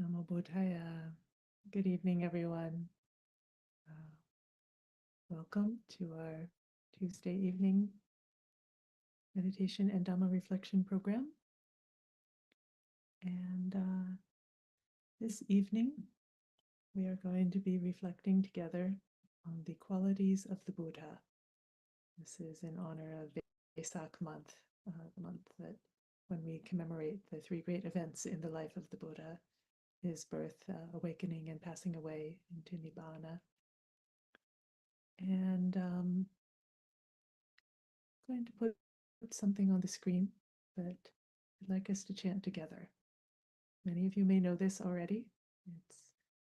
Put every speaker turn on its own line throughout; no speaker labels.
Namo Buddhaya. Good evening, everyone. Uh, Welcome to our Tuesday evening meditation and Dhamma reflection program. And this evening, we are going to be reflecting together on the qualities of the Buddha. This is in honor of Vesak month, the month that when we commemorate the three great events in the life of the Buddha, his birth, awakening, and passing away into Nibbana. And I'm going to put something on the screen that I'd like us to chant together. Many of you may know this already. It's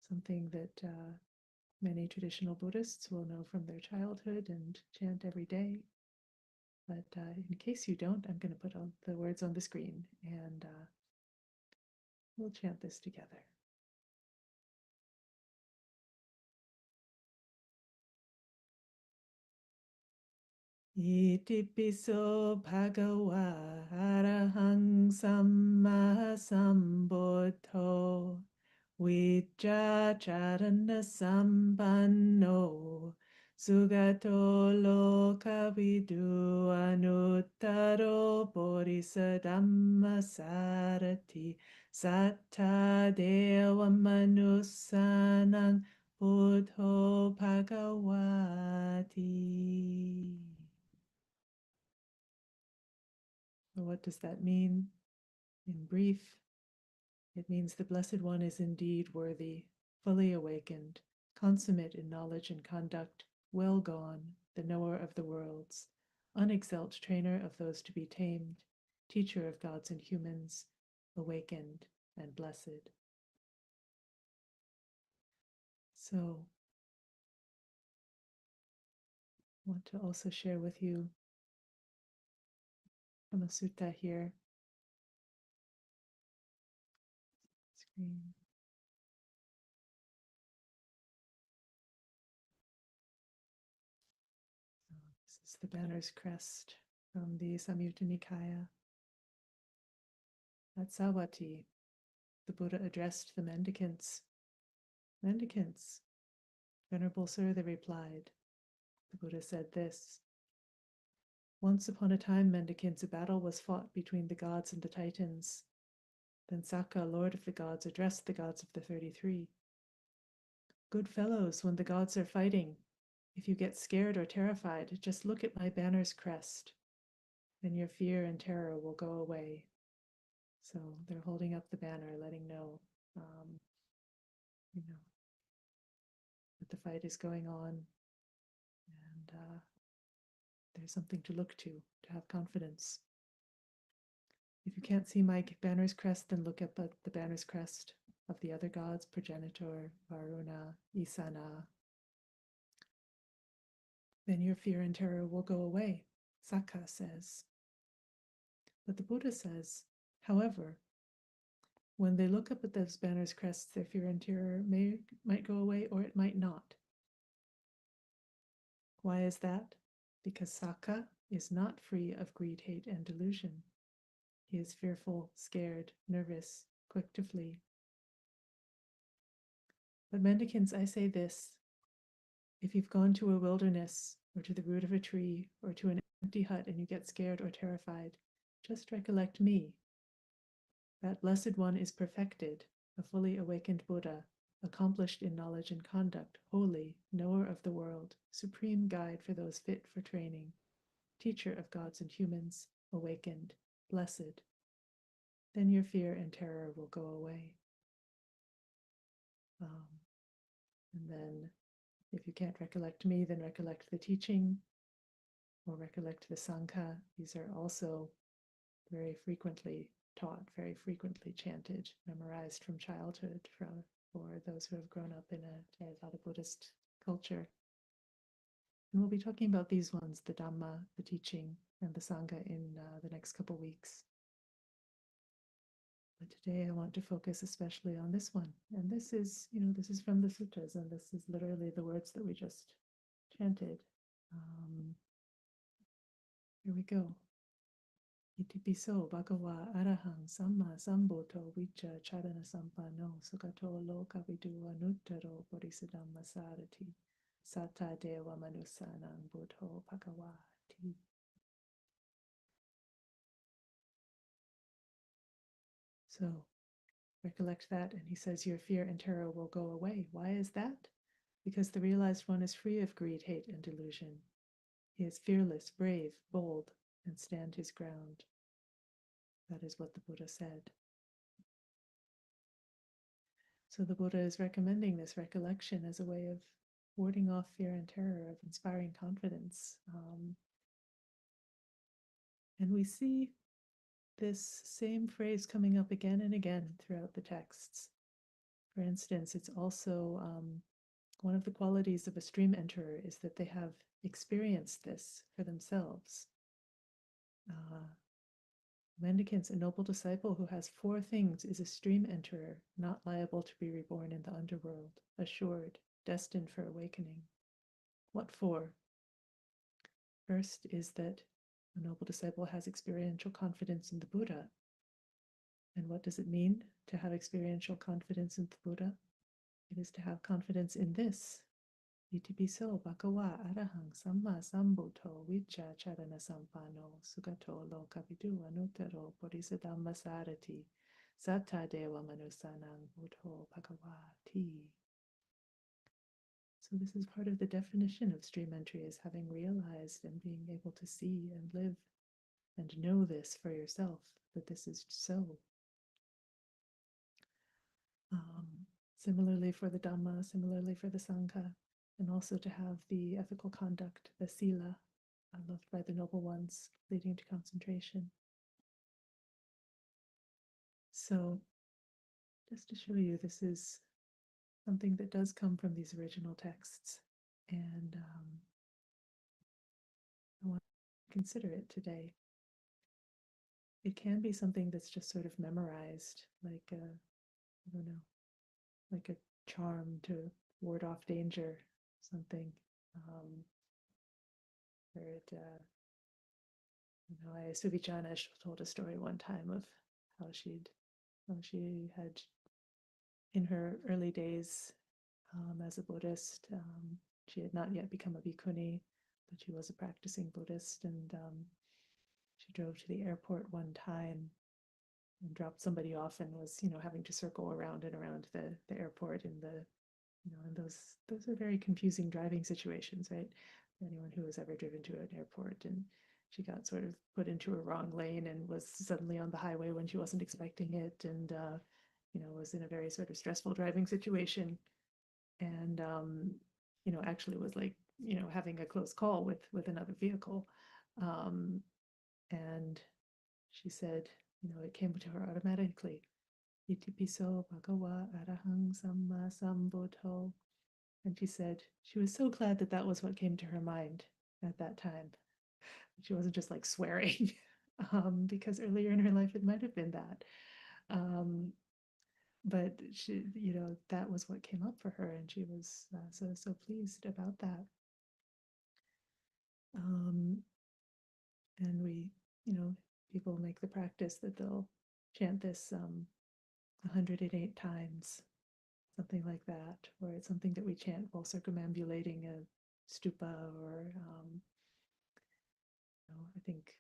something that many traditional Buddhists will know from their childhood and chant every day. But in case you don't, I'm going to put all the words on the screen and we'll chant this together. Iti piso bhagawa arahang samma sambuddho Vijjacharana sampanno sugato lokavidu anuttaro bodhisattva sarati satta deva manussanang buddho bhagavati. So what does that mean? In brief, it means the Blessed One is indeed worthy, fully awakened, consummate in knowledge and conduct, well gone, the knower of the worlds, unexalt trainer of those to be tamed, teacher of gods and humans, awakened and blessed. So, I want to also share with you from a sutta here. Screen. This is the banner's crest from the Samyutta Nikaya. At Savatthi, the Buddha addressed the mendicants. Mendicants, Venerable Sir, they replied. The Buddha said this: Once upon a time, mendicants, a battle was fought between the gods and the Titans. Then Sakka, Lord of the gods, addressed the gods of the 33. Good fellows, when the gods are fighting, if you get scared or terrified, just look at my banner's crest. Then your fear and terror will go away. So they're holding up the banner, letting know, that the fight is going on, and there's something to look to have confidence. If you can't see my banner's crest, then look at the banner's crest of the other gods, Progenitor, Varuna, Isana. Then your fear and terror will go away, Sakka says. But the Buddha says, however, when they look up at those banners' crests, their fear and terror might go away, or it might not. Why is that? Because Sakka is not free of greed, hate, and delusion. He is fearful, scared, nervous, quick to flee. But mendicants, I say this: if you've gone to a wilderness, or to the root of a tree, or to an empty hut, and you get scared or terrified, just recollect me. That Blessed One is perfected, a fully awakened Buddha, accomplished in knowledge and conduct, holy, knower of the world, supreme guide for those fit for training, teacher of gods and humans, awakened, blessed. Then your fear and terror will go away. And then, if you can't recollect me, then recollect the teaching or recollect the Sangha. These are also very frequently taught, very frequently chanted, memorized from childhood for those who have grown up in a Theravada Buddhist culture. And we'll be talking about these ones, the Dhamma, the teaching, and the Sangha in the next couple weeks. But today I want to focus especially on this one. And this is, this is from the suttas, and this is literally the words that we just chanted. Here we go. Itipiso bhagava arahang samma sambuddho vicca charana sampano sugato lokavidu anuttaro bodhisattva sarati satta deva manusanang buddho bhagavati. So recollect that, and he says your fear and terror will go away. Why is that? Because the realized one is free of greed, hate, and delusion. He is fearless, brave, bold, and stand his ground. That is what the Buddha said. So the Buddha is recommending this recollection as a way of warding off fear and terror, of inspiring confidence. And we see this same phrase coming up again and again throughout the texts. For instance, it's also one of the qualities of a stream enterer is that they have experienced this for themselves. Mendicants, a noble disciple who has 4 things, is a stream enterer, not liable to be reborn in the underworld, assured, destined for awakening. What for? First is that a noble disciple has experiential confidence in the Buddha. And what does it mean to have experiential confidence in the Buddha? It is to have confidence in this. Itipiso bhagava arahang samma sambuddho vicca charana sampano sugato lokavidu anuttaro bodhisattva sarati satta deva manusanang buddho bhagavati. So this is part of the definition of stream entry, is having realized and being able to see and live and know this for yourself, that this is so. Similarly for the Dhamma, similarly for the Sangha, and also to have the ethical conduct, the sila, loved by the noble ones, leading to concentration. So just to show you, this is something that does come from these original texts, and I want to consider it today. It can be something that's just sort of memorized, like a, I don't know, like a charm to ward off danger, something. Where it, Suvichana told a story one time of how she had, in her early days as a Buddhist, she had not yet become a bhikkhuni, but she was a practicing Buddhist, and she drove to the airport one time and dropped somebody off and was, having to circle around and around the airport in the, and those are very confusing driving situations, right? For anyone who has ever driven to an airport, and she got sort of put into a wrong lane and was suddenly on the highway when she wasn't expecting it, and was in a very sort of stressful driving situation, and actually was like, having a close call with another vehicle, and she said, it came to her automatically. Itipiso bhagava arahang samma sambuddho. And she said she was so glad that that was what came to her mind at that time. She wasn't just like swearing, because earlier in her life it might have been that. But she, that was what came up for her, and she was so pleased about that. And we, people make the practice that they'll chant this 108 times, something like that, or it's something that we chant while circumambulating a stupa, or I think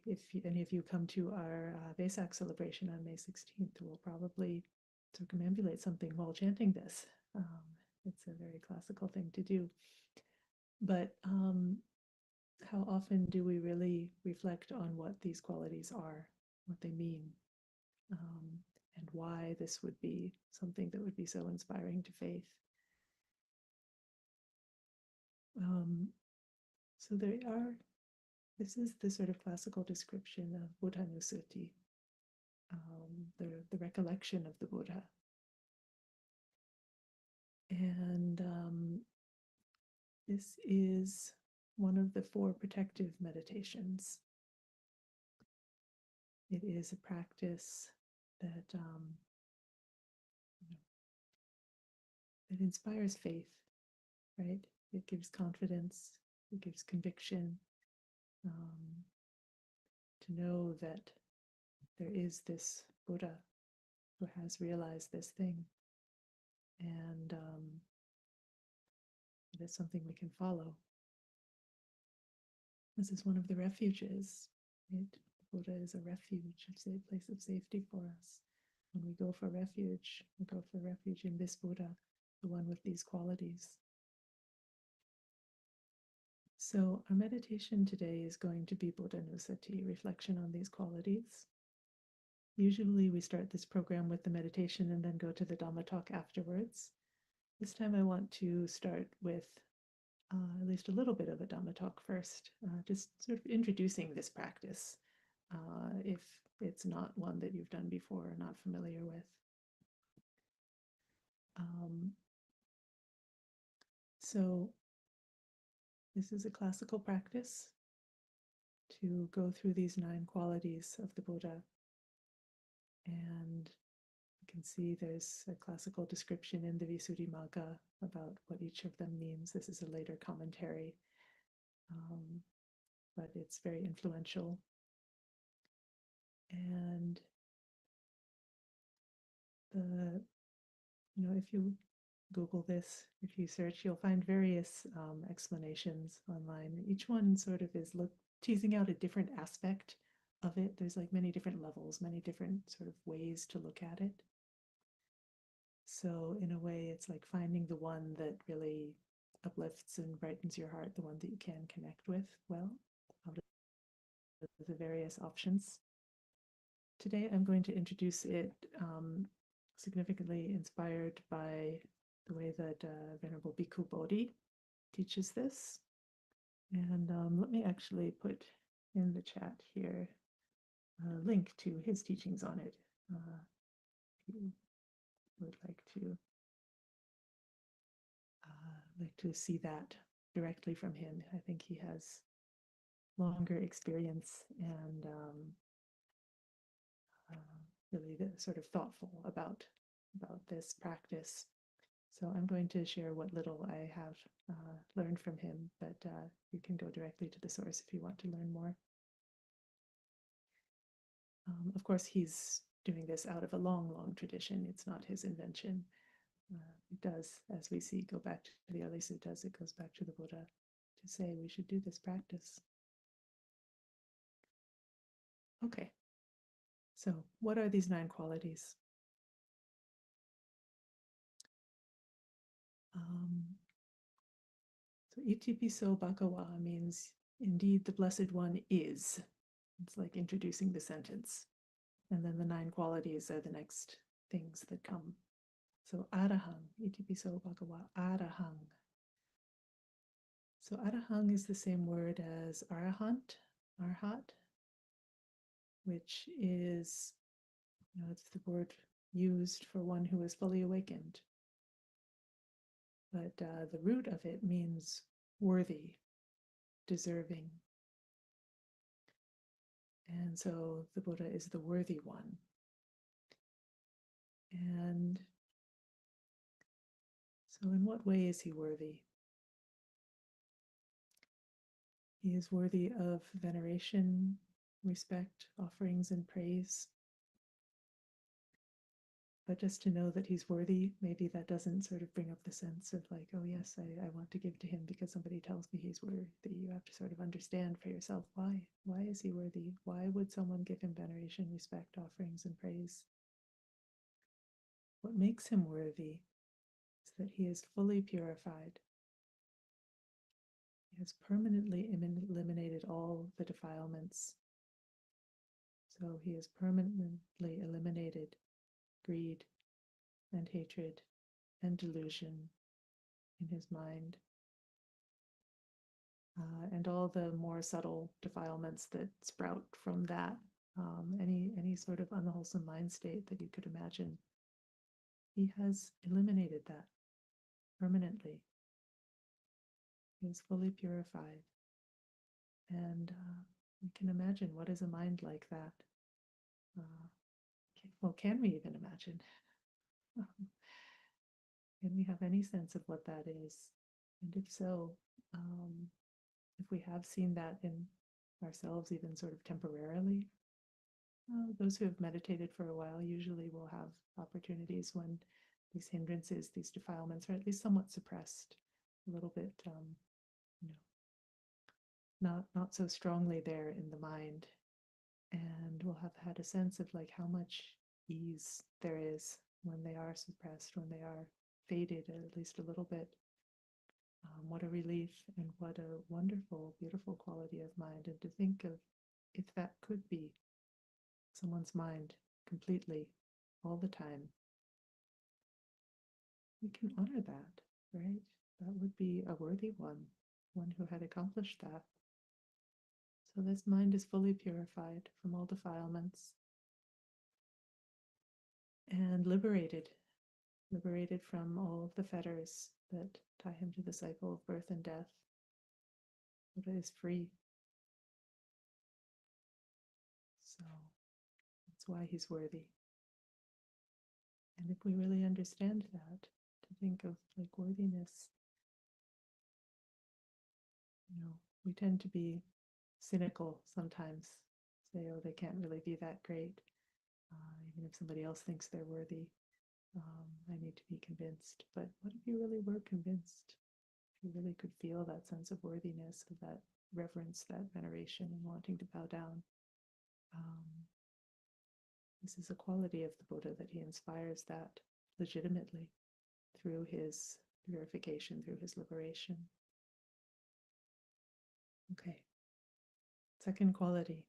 if any of you come to our Vesak celebration on May 16th, we'll probably circumambulate something while chanting this. It's a very classical thing to do. But how often do we really reflect on what these qualities are, what they mean, and why this would be something that would be so inspiring to faith? So this is the sort of classical description of Buddhanussati, the recollection of the Buddha. And this is one of the 4 protective meditations. It is a practice that it inspires faith, right? It gives confidence, it gives conviction, to know that there is this Buddha who has realized this thing, and it is something we can follow. This is one of the refuges, right? Buddha is a refuge, it's a place of safety for us. When we go for refuge, we go for refuge in this Buddha, the one with these qualities. So our meditation today is going to be Buddhanussati, reflection on these qualities. Usually we start this program with the meditation and then go to the Dhamma talk afterwards. This time I want to start with at least a little bit of a Dhamma talk first, just sort of introducing this practice, if it's not one that you've done before or not familiar with. So this is a classical practice to go through these 9 qualities of the Buddha. And you can see there's a classical description in the Visuddhimagga about what each of them means. This is a later commentary, but it's very influential. And if you Google this, if you search, you'll find various explanations online. Each one sort of is teasing out a different aspect of it. There's like many different levels, many different sort of ways to look at it. So in a way, it's like finding the one that really uplifts and brightens your heart, the one that you can connect with well, out of the various options. Today, I'm going to introduce it significantly inspired by the way that Venerable Bhikkhu Bodhi teaches this. And let me actually put in the chat here a link to his teachings on it. If you would like to see that directly from him. I think he has longer experience and really sort of thoughtful about this practice. So I'm going to share what little I have learned from him, but you can go directly to the source if you want to learn more. Of course, he's doing this out of a long, long tradition. It's not his invention. It does, as we see, go back to the early suttas. It goes back to the Buddha to say we should do this practice. Okay, so what are these 9 qualities? So Itipiso Bhagawa means indeed the Blessed One is. It's like introducing the sentence. And then the 9 qualities are the next things that come. So Arahang, Itipiso Bhagawa, Arahang. So Arahang is the same word as Arahant, Arhat, which is, it's the word used for one who is fully awakened. But the root of it means worthy, deserving. And so the Buddha is the worthy one. And so in what way is he worthy? He is worthy of veneration, respect, offerings, and praise. But just to know that he's worthy, maybe that doesn't sort of bring up the sense of like, oh yes, I want to give to him because somebody tells me he's worthy. You have to sort of understand for yourself, why? Why is he worthy? Why would someone give him veneration, respect, offerings, and praise? What makes him worthy is that he is fully purified. He has permanently eliminated all the defilements. So he has permanently eliminated greed and hatred and delusion in his mind, and all the more subtle defilements that sprout from that, any sort of unwholesome mind state that you could imagine. He has eliminated that permanently. He is fully purified. And we can imagine, what is a mind like that? Well, can we even imagine? Can we have any sense of what that is? And if so, if we have seen that in ourselves, even sort of temporarily. Those who have meditated for a while usually will have opportunities when these hindrances, these defilements, are at least somewhat suppressed, a little bit, you know, not so strongly there in the mind, and we'll have had a sense of like how much ease there is when they are suppressed, when they are faded at least a little bit. What a relief, and what a wonderful, beautiful quality of mind. And to think of if that could be someone's mind completely, all the time, we can honor that, right? That would be a worthy one who had accomplished that. So this mind is fully purified from all defilements and liberated from all of the fetters that tie him to the cycle of birth and death. Buddha is free. So that's why he's worthy. And if we really understand that, to think of like worthiness, we tend to be cynical sometimes, say, oh, they can't really be that great. Even if somebody else thinks they're worthy, I need to be convinced. But what if you really were convinced? If you really could feel that sense of worthiness, of that reverence, that veneration, and wanting to bow down. This is a quality of the Buddha, that he inspires that legitimately through his purification, through his liberation. Okay. Second quality,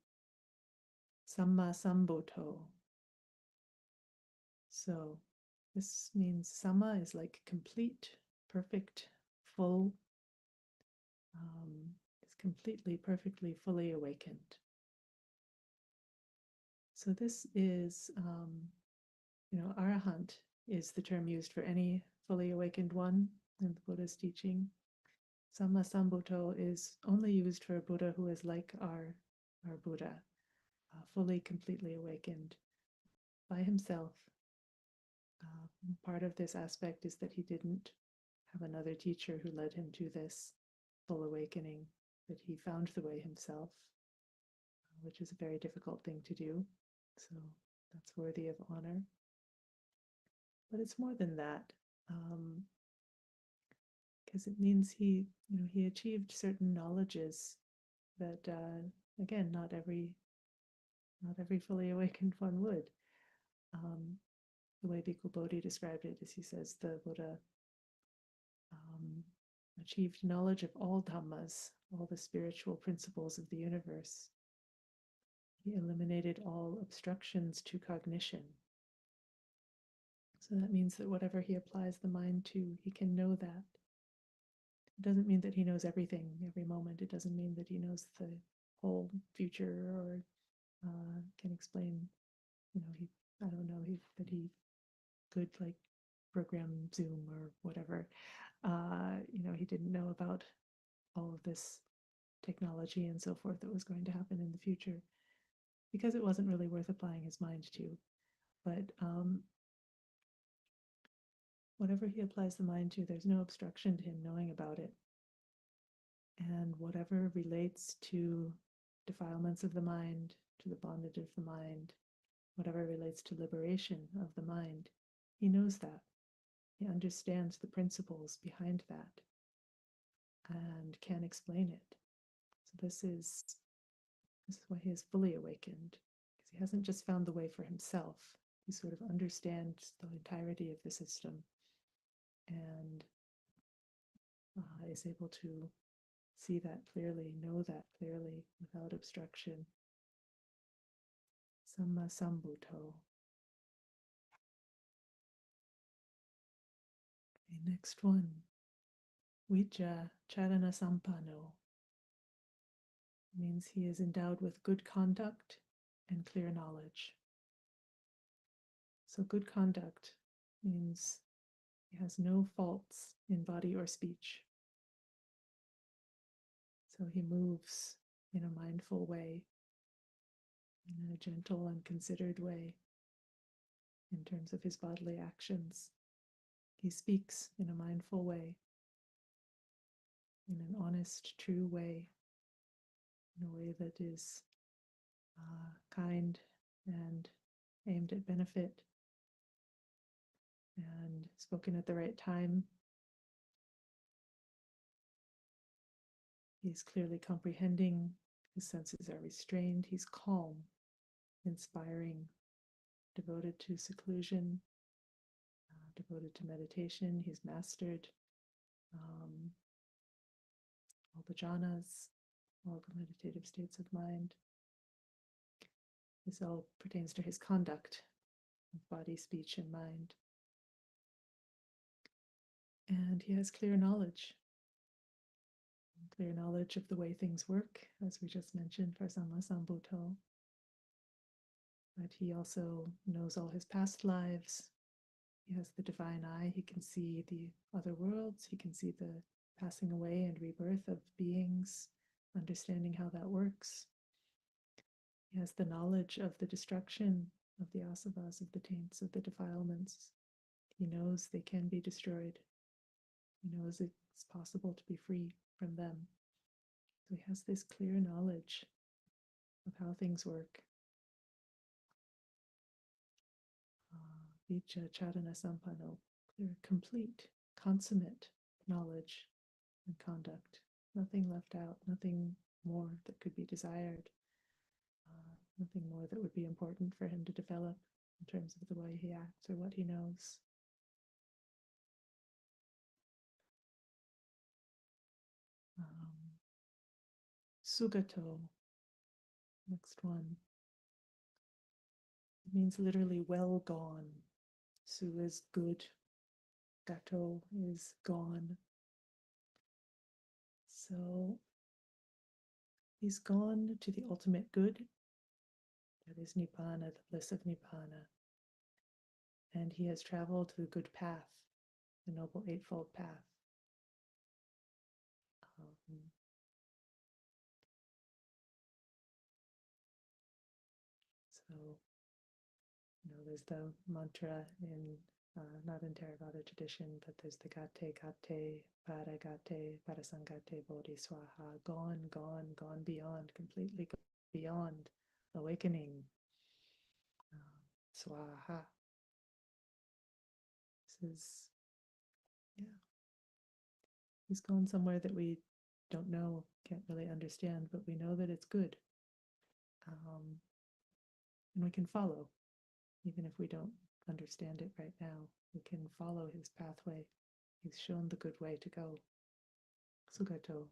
Samma Sambuddho. So this means Samma is like complete, perfect, full, is completely, perfectly, fully awakened. So this is, Arahant is the term used for any fully awakened one in the Buddha's teaching. Samma Sambuddho is only used for a Buddha who is like our Buddha, fully, completely awakened by himself. Part of this aspect is that he didn't have another teacher who led him to this full awakening, that he found the way himself, which is a very difficult thing to do. So that's worthy of honor. But it's more than that, because it means he achieved certain knowledges that, again, not every fully awakened one would. The way Bhikkhu Bodhi described it is, he says, the Buddha achieved knowledge of all Dhammas, all the spiritual principles of the universe. He eliminated all obstructions to cognition. So that means that whatever he applies the mind to, he can know that. It doesn't mean that he knows everything every moment. It doesn't mean that he knows the whole future, or can explain, that he could like program Zoom or whatever. He didn't know about all of this technology and so forth that was going to happen in the future, because it wasn't really worth applying his mind to. But whatever he applies the mind to, there's no obstruction to him knowing about it. And whatever relates to defilements of the mind, to the bondage of the mind, whatever relates to liberation of the mind, he knows that. He understands the principles behind that and can explain it. So this is why he is fully awakened, because he hasn't just found the way for himself. He sort of understands the entirety of the system, and is able to see that clearly, know that clearly, without obstruction. Samma Sambuddho. Okay, next one. Vijja Charana Sampano. Means he is endowed with good conduct and clear knowledge. So good conduct means he has no faults in body or speech. So he moves in a mindful way, in a gentle and considered way in terms of his bodily actions. He speaks in a mindful way, in an honest, true way, in a way that is kind and aimed at benefit, and spoken at the right time. He's clearly comprehending, his senses are restrained, he's calm, inspiring, devoted to seclusion, devoted to meditation. He's mastered all the jhanas, all the meditative states of mind. This all pertains to his conduct of body, speech, and mind. And he has clear knowledge of the way things work, as we just mentioned for Samma Sambuddho. But he also knows all his past lives. He has the divine eye. He can see the other worlds. He can see the passing away and rebirth of beings, understanding how that works. He has the knowledge of the destruction of the asavas, of the taints, of the defilements. He knows they can be destroyed. He knows it's possible to be free from them. So he has this clear knowledge of how things work. Vicha Charana Sampano, clear, complete, consummate knowledge and conduct. Nothing left out, nothing more that could be desired, nothing more that would be important for him to develop in terms of the way he acts or what he knows. Sugato, next one. It means literally well gone. Su is good. Gato is gone. So he's gone to the ultimate good. That is Nibbana, the bliss of Nibbana. And he has traveled the good path, the Noble Eightfold Path. So, there's the mantra in, not in Theravada tradition, but there's the Gate, Parasangate, Bodhi Swaha, gone, gone, gone beyond, completely beyond, awakening, Swaha. This is, he's gone somewhere that we don't know, can't really understand, but we know that it's good. And we can follow, even if we don't understand it right now. We can follow his pathway. He's shown the good way to go. Sugato.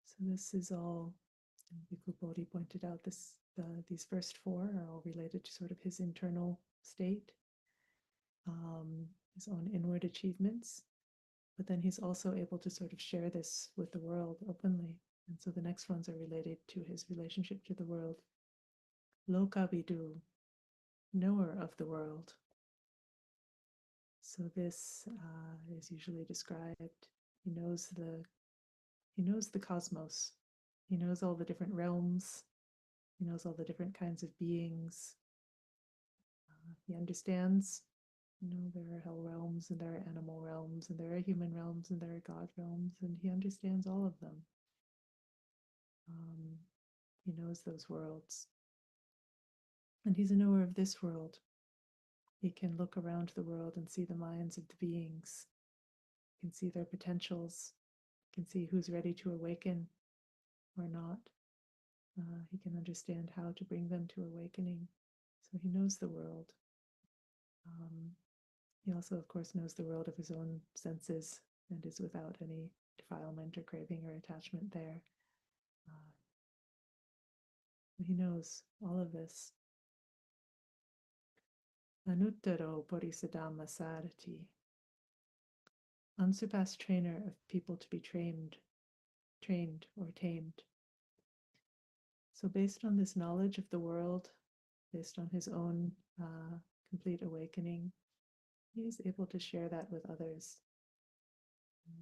So this is all, Bhikkhu Bodhi pointed out, these first four are all related to sort of his internal state, his own inward achievements, but then he's also able to sort of share this with the world openly. And so the next ones are related to his relationship to the world. Lokavidu, knower of the world. So this is usually described, he knows the cosmos. He knows all the different realms. He knows all the different kinds of beings. He understands, there are hell realms, and there are animal realms, and there are human realms, and there are God realms, and he understands all of them. He knows those worlds. And he's a knower of this world. He can look around the world and see the minds of the beings. He can see their potentials. He can see who's ready to awaken or not. He can understand how to bring them to awakening. So he knows the world. He also, of course, knows the world of his own senses and is without any defilement or craving or attachment there. He knows all of this. Anuttaro Bodhisattva Sarati, unsurpassed trainer of people to be trained or tamed. So based on this knowledge of the world, based on his own complete awakening, he is able to share that with others.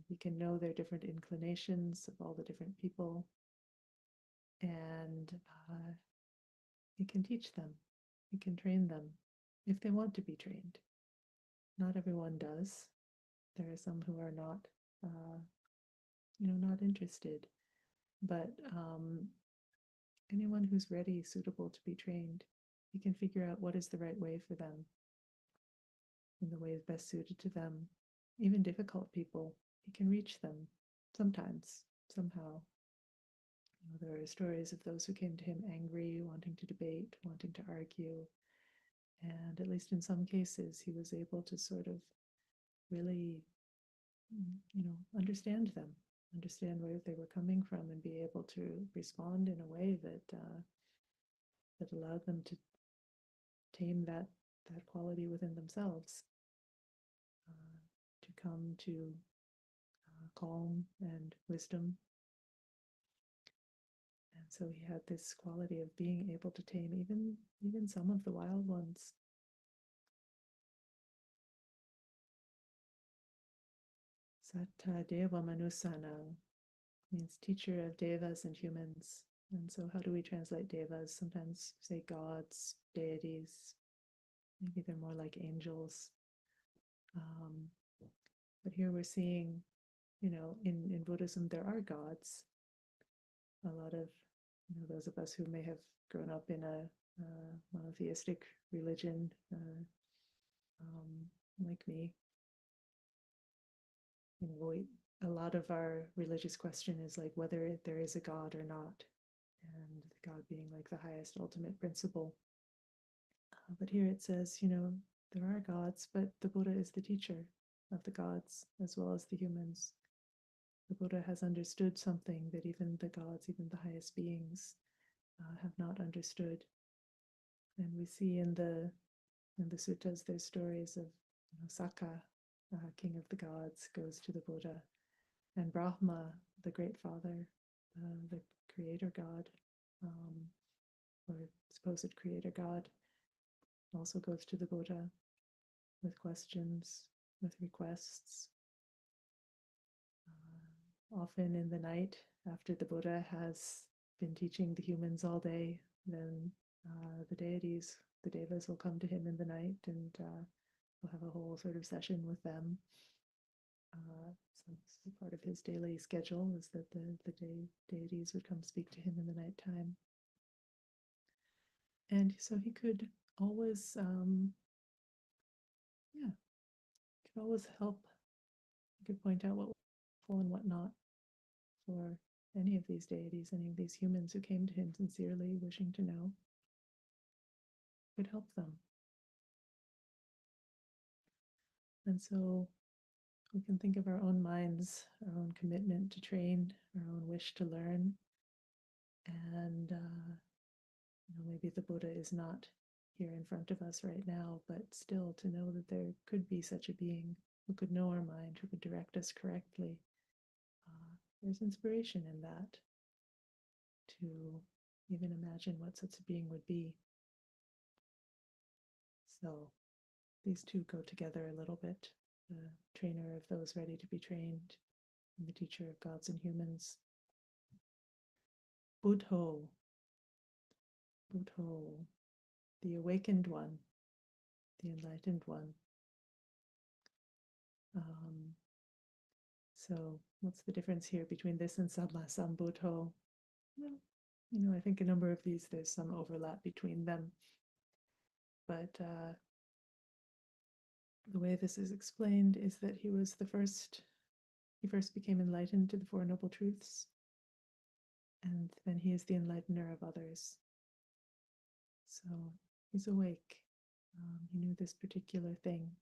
He can know their different inclinations of all the different people, and he can teach them. He can train them if they want to be trained. Not everyone does. There are some who are not, not interested. But anyone who's ready, suitable to be trained, he can figure out what is the right way for them and the way is best suited to them. Even difficult people, he can reach them sometimes, somehow. There are stories of those who came to him angry, wanting to debate, wanting to argue. And at least in some cases, he was able to sort of really, understand them, understand where they were coming from, and be able to respond in a way that allowed them to tame that quality within themselves, to come to calm and wisdom. And so he had this quality of being able to tame even some of the wild ones. Satta Deva Manusana means teacher of devas and humans. And so how do we translate devas? Sometimes say gods, deities. Maybe they're more like angels. But here we're seeing, in Buddhism, there are gods. A lot of, those of us who may have grown up in a monotheistic religion, like me, a lot of our religious question is like whether there is a God or not, and God being like the highest ultimate principle. But here it says, there are gods, but the Buddha is the teacher of the gods as well as the humans. The Buddha has understood something that even the gods, even the highest beings, have not understood. And we see in the suttas, there's stories of Saka, king of the gods, goes to the Buddha, and Brahma, the great father, the creator god, or supposed creator god, also goes to the Buddha with questions, with requests. Often in the night, after the Buddha has been teaching the humans all day, then the deities, the devas, will come to him in the night, and we'll have a whole sort of session with them. So part of his daily schedule is that the deities would come speak to him in the nighttime. And so he could always, could always help. He could point out what was helpful and what not for any of these deities, any of these humans who came to him sincerely wishing to know. Could help them. And so we can think of our own minds, our own commitment to train, our own wish to learn. And maybe the Buddha is not here in front of us right now, but still to know that there could be such a being who could know our mind, who could direct us correctly. There's inspiration in that, to even imagine what such a being would be. So these two go together a little bit, the trainer of those ready to be trained, and the teacher of gods and humans. Buddho, the awakened one, the enlightened one. So what's the difference here between this and Samma Sambuddho? Well, I think a number of these, there's some overlap between them. But the way this is explained is that he first became enlightened to the Four Noble Truths, and then he is the enlightener of others. So he's awake. He knew this particular thing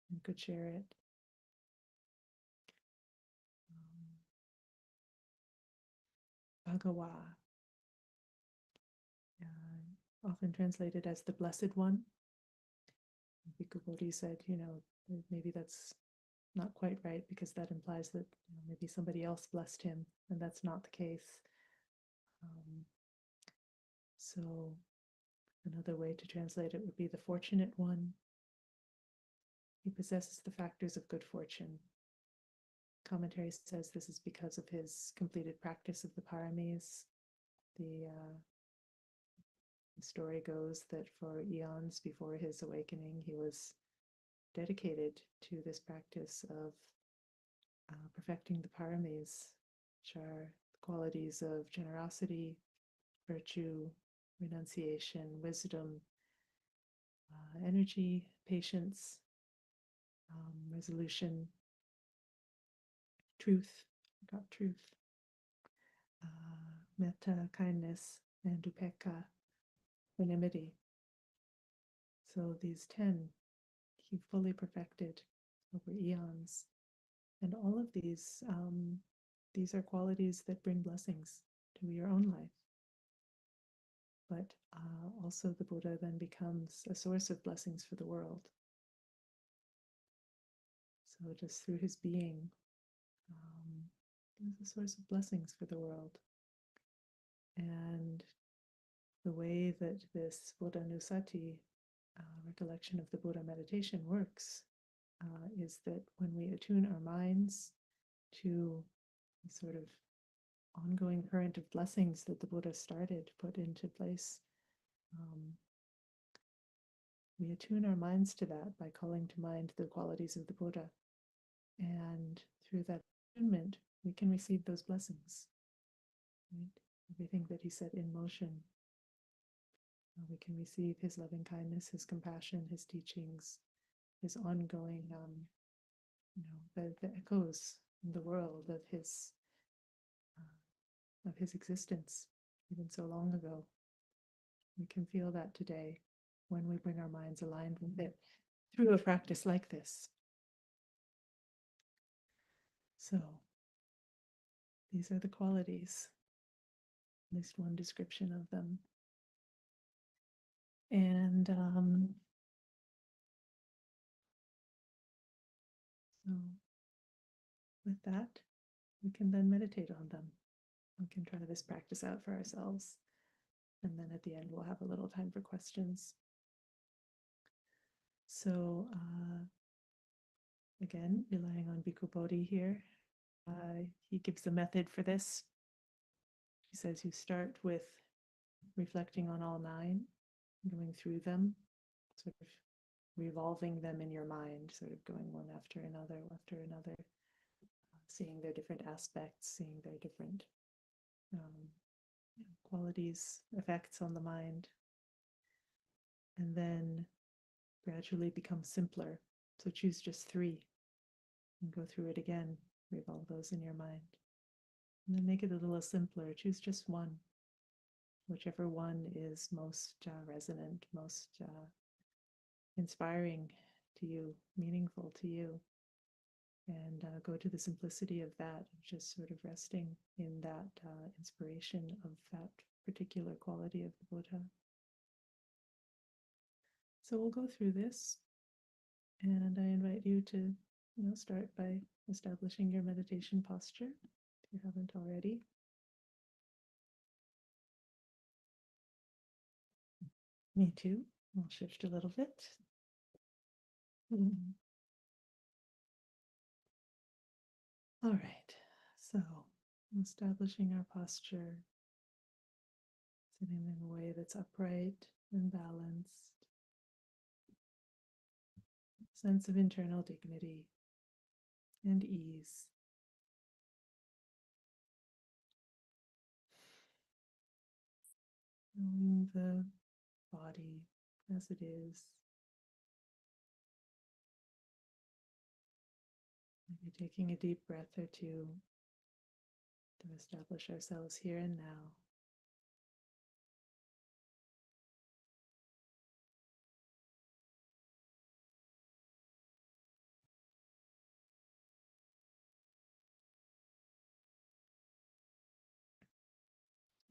and could share it. Bhagawa, often translated as the Blessed One. Bhikkhu Bodhi said, maybe that's not quite right, because that implies that maybe somebody else blessed him, and that's not the case. So another way to translate it would be the Fortunate One. He possesses the factors of good fortune. Commentary says this is because of his completed practice of the paramis. The story goes that for eons before his awakening, he was dedicated to this practice of perfecting the paramis, which are qualities of generosity, virtue, renunciation, wisdom, energy, patience, resolution, truth, metta, kindness, and upekkha, equanimity. So these 10 he fully perfected over eons. And all of these are qualities that bring blessings to your own life. But also the Buddha then becomes a source of blessings for the world. So just through his being, he's a source of blessings for the world. And the way that this Buddhanussati, recollection of the Buddha meditation, works is that when we attune our minds to the sort of ongoing current of blessings that the Buddha started, put into place, we attune our minds to that by calling to mind the qualities of the Buddha. And through that attunement, we can receive those blessings. Right? Everything that he set in motion, we can receive his loving kindness, his compassion, his teachings, his ongoing, the echoes in the world of his existence, even so long ago. We can feel that today when we bring our minds aligned with it through a practice like this. So, these are the qualities, at least one description of them. And so, with that, we can then meditate on them. We can try this practice out for ourselves. And then at the end, we'll have a little time for questions. So, again, relying on Bhikkhu Bodhi here, he gives a method for this. He says you start with reflecting on all 9, going through them, sort of revolving them in your mind, sort of going one after another, seeing their different aspects, seeing their different qualities, effects on the mind, and then gradually become simpler. So choose just 3 and go through it again, revolve those in your mind. And then make it a little simpler, choose just 1, whichever one is most resonant, most inspiring to you, meaningful to you. And go to the simplicity of that, just sort of resting in that inspiration of that particular quality of the Buddha. So we'll go through this, and I invite you to start by establishing your meditation posture, if you haven't already. Me too. I'll shift a little bit. All right, so establishing our posture, sitting in a way that's upright and balanced, sense of internal dignity and ease. Knowing the body as it is. Maybe taking a deep breath or 2 to establish ourselves here and now.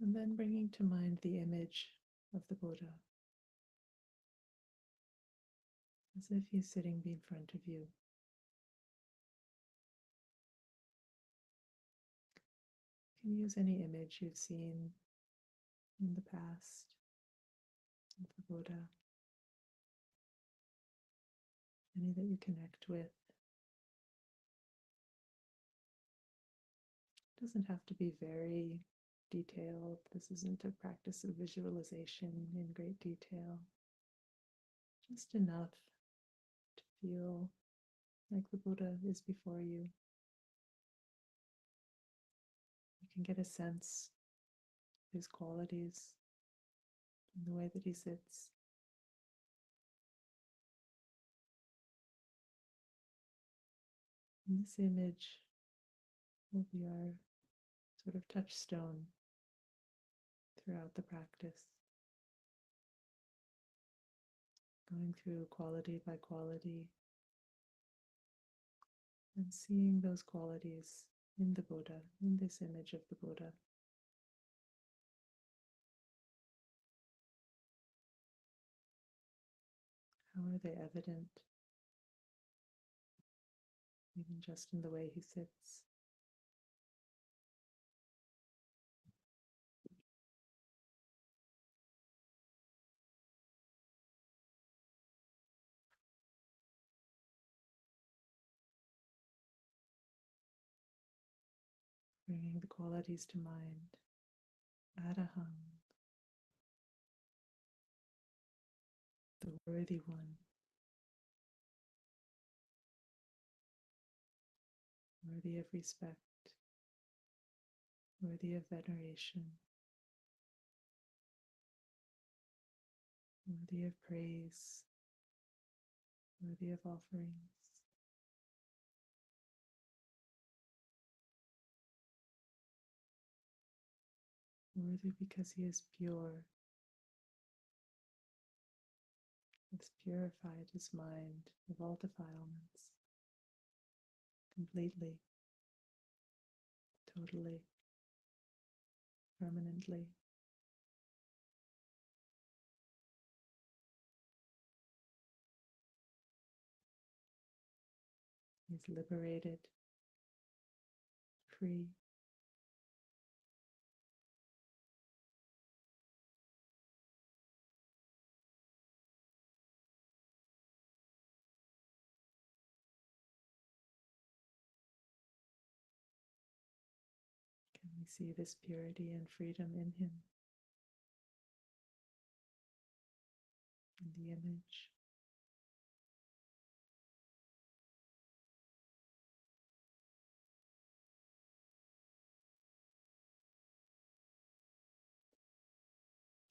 And then bringing to mind the image of the Buddha, as if he's sitting in front of you. You can use any image you've seen in the past of the Buddha, any that you connect with. It doesn't have to be very detailed. This isn't a practice of visualization in great detail. Just enough to Feel like the Buddha is before you. You can get a sense of his qualities in the way that he sits. And this image will be our sort of touchstone throughout the practice, going through quality by quality and seeing those qualities in the Buddha, in this image of the Buddha. How are they evident? Even just in the way he sits. Bringing the qualities to mind. Araham, the worthy one. Worthy of respect, worthy of veneration, worthy of praise, worthy of offerings. Worthy because he is pure. Has purified his mind of all defilements completely, totally, permanently. He's liberated, free. Can we see this purity and freedom in him, in the image?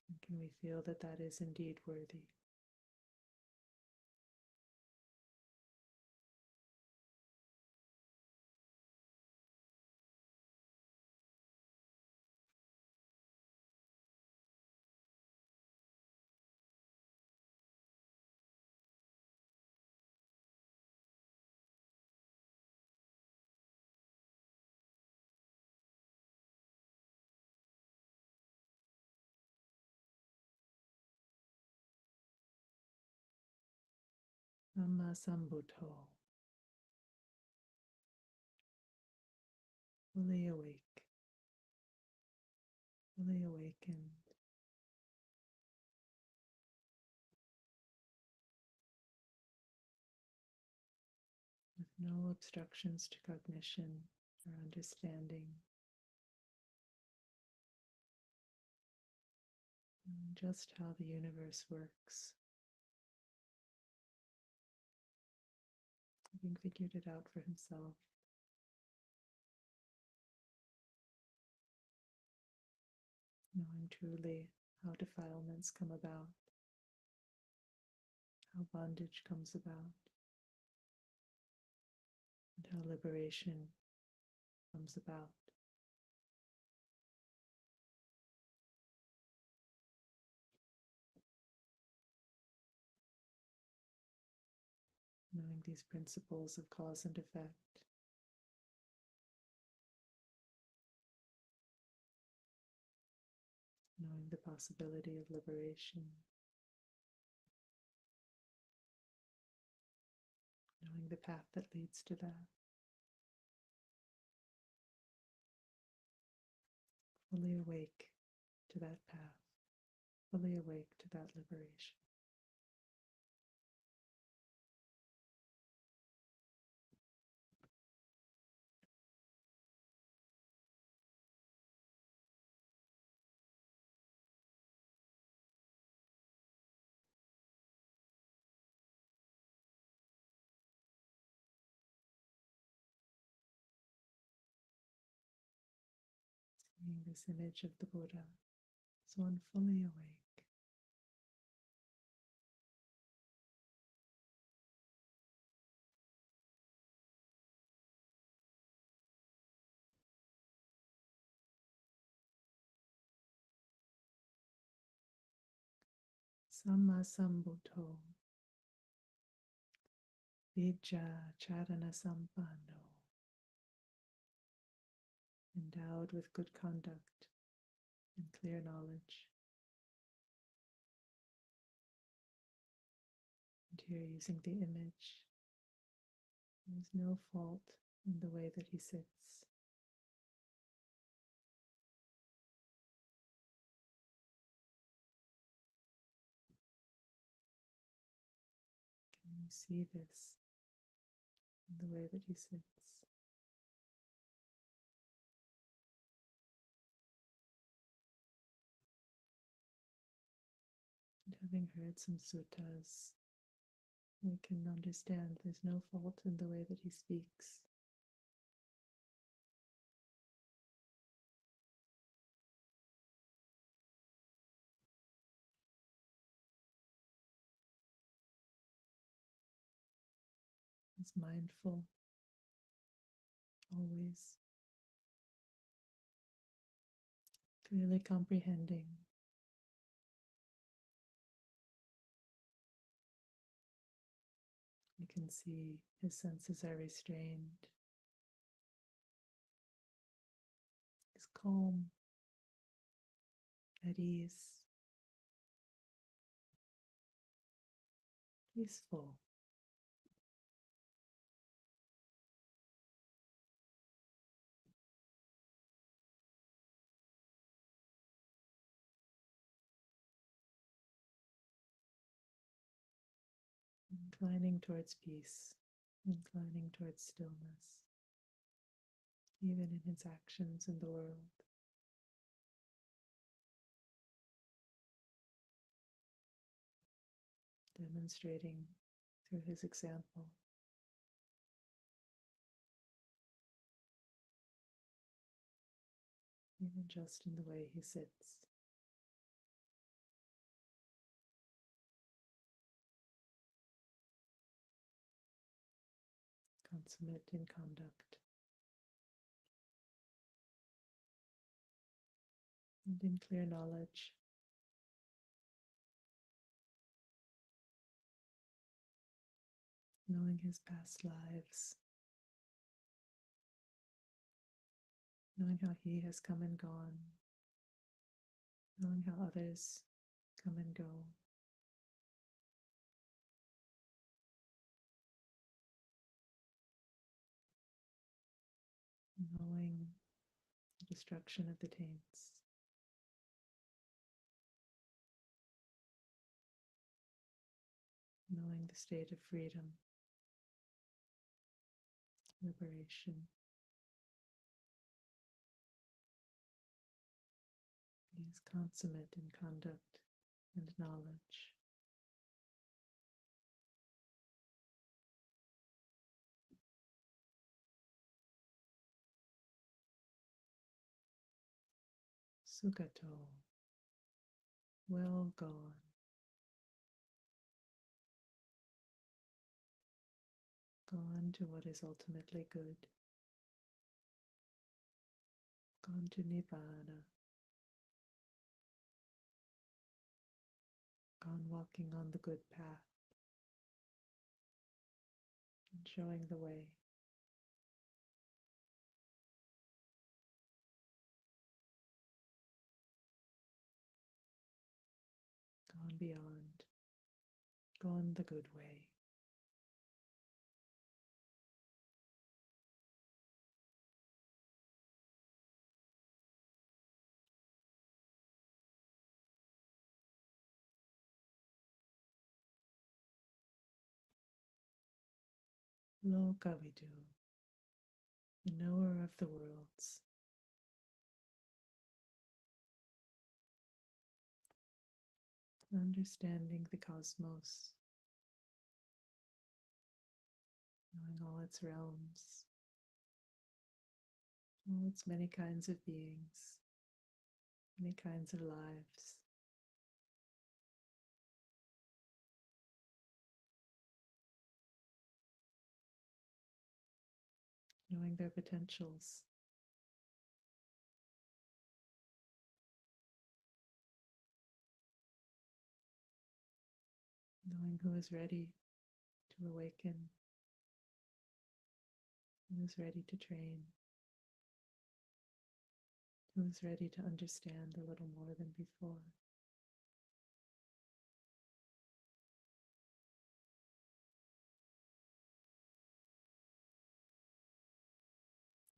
And can we feel that that is indeed worthy? Dhamma Sambuddho, fully awake, fully awakened, with no obstructions to cognition or understanding, knowing just how the universe works, having figured it out for himself. Knowing truly how defilements come about, how bondage comes about, and how liberation comes about. Knowing these principles of cause and effect, knowing the possibility of liberation, knowing the path that leads to that, fully awake to that path, fully awake to that liberation. seeing this image of the Buddha as one fully awake. Sammasambuddho Vijja Charana Sampanno, endowed with good conduct and clear knowledge. And here, using the image, there is no fault in the way that he sits. Can you see this in the way that he sits? And having heard some suttas, we can understand there's no fault in the way that he speaks. He's mindful, always, clearly comprehending. You can see his senses are restrained. He's calm, at ease, peaceful. Inclining towards peace, inclining towards stillness, even in his actions in the world. Demonstrating through his example. Even just in the way he sits. Consummate in conduct and in clear knowledge. Knowing his past lives, knowing how he has come and gone, knowing how others come and go. Knowing the destruction of the taints. Knowing the state of freedom, liberation. He is consummate in conduct and knowledge. Sugato, well gone. Gone to what is ultimately good. Gone to Nibbana. Gone walking on the good path and showing the way. Gone beyond. Gone the good way. Lokavidu, the knower of the worlds. Understanding the cosmos, knowing all its realms, all its many kinds of beings. many kinds of lives, knowing their potentials, knowing who is ready to awaken, who is ready to train, who is ready to understand a little more than before.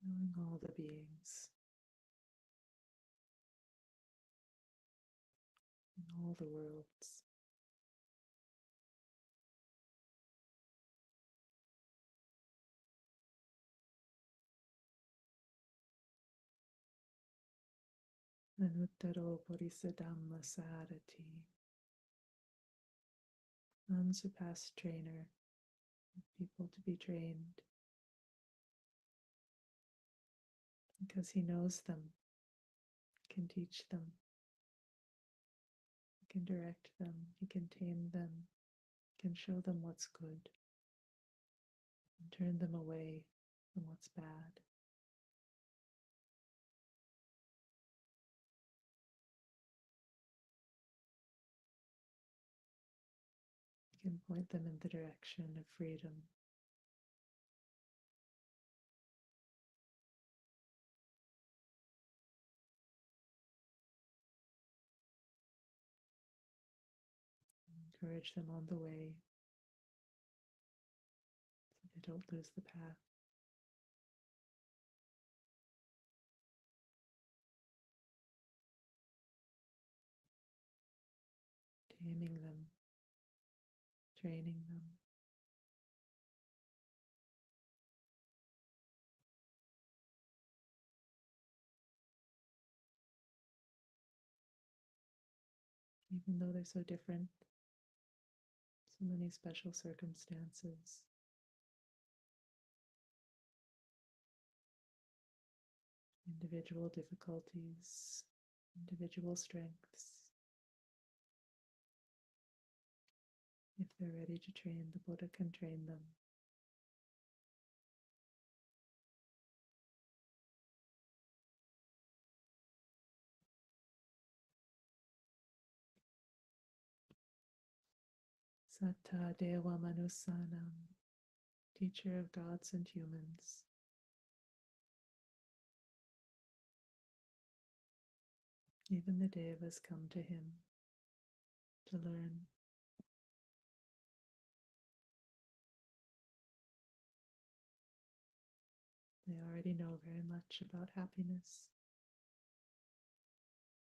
Knowing all the beings in all the worlds. Anuttaro Purisa Dhamma Sarati, unsurpassed trainer of people to be trained, because he knows them, can teach them, he can direct them, he can tame them, can show them what's good, and turn them away from what's bad. He can point them in the direction of freedom. Encourage them on the way so they don't lose the path. Taming them, training them. Even though they're so different, so many special circumstances. Individual difficulties, individual strengths. If they're ready to train, the Buddha can train them. Satta Deva Manusanam, teacher of gods and humans. Even the Devas come to him to learn. They already know very much about happiness,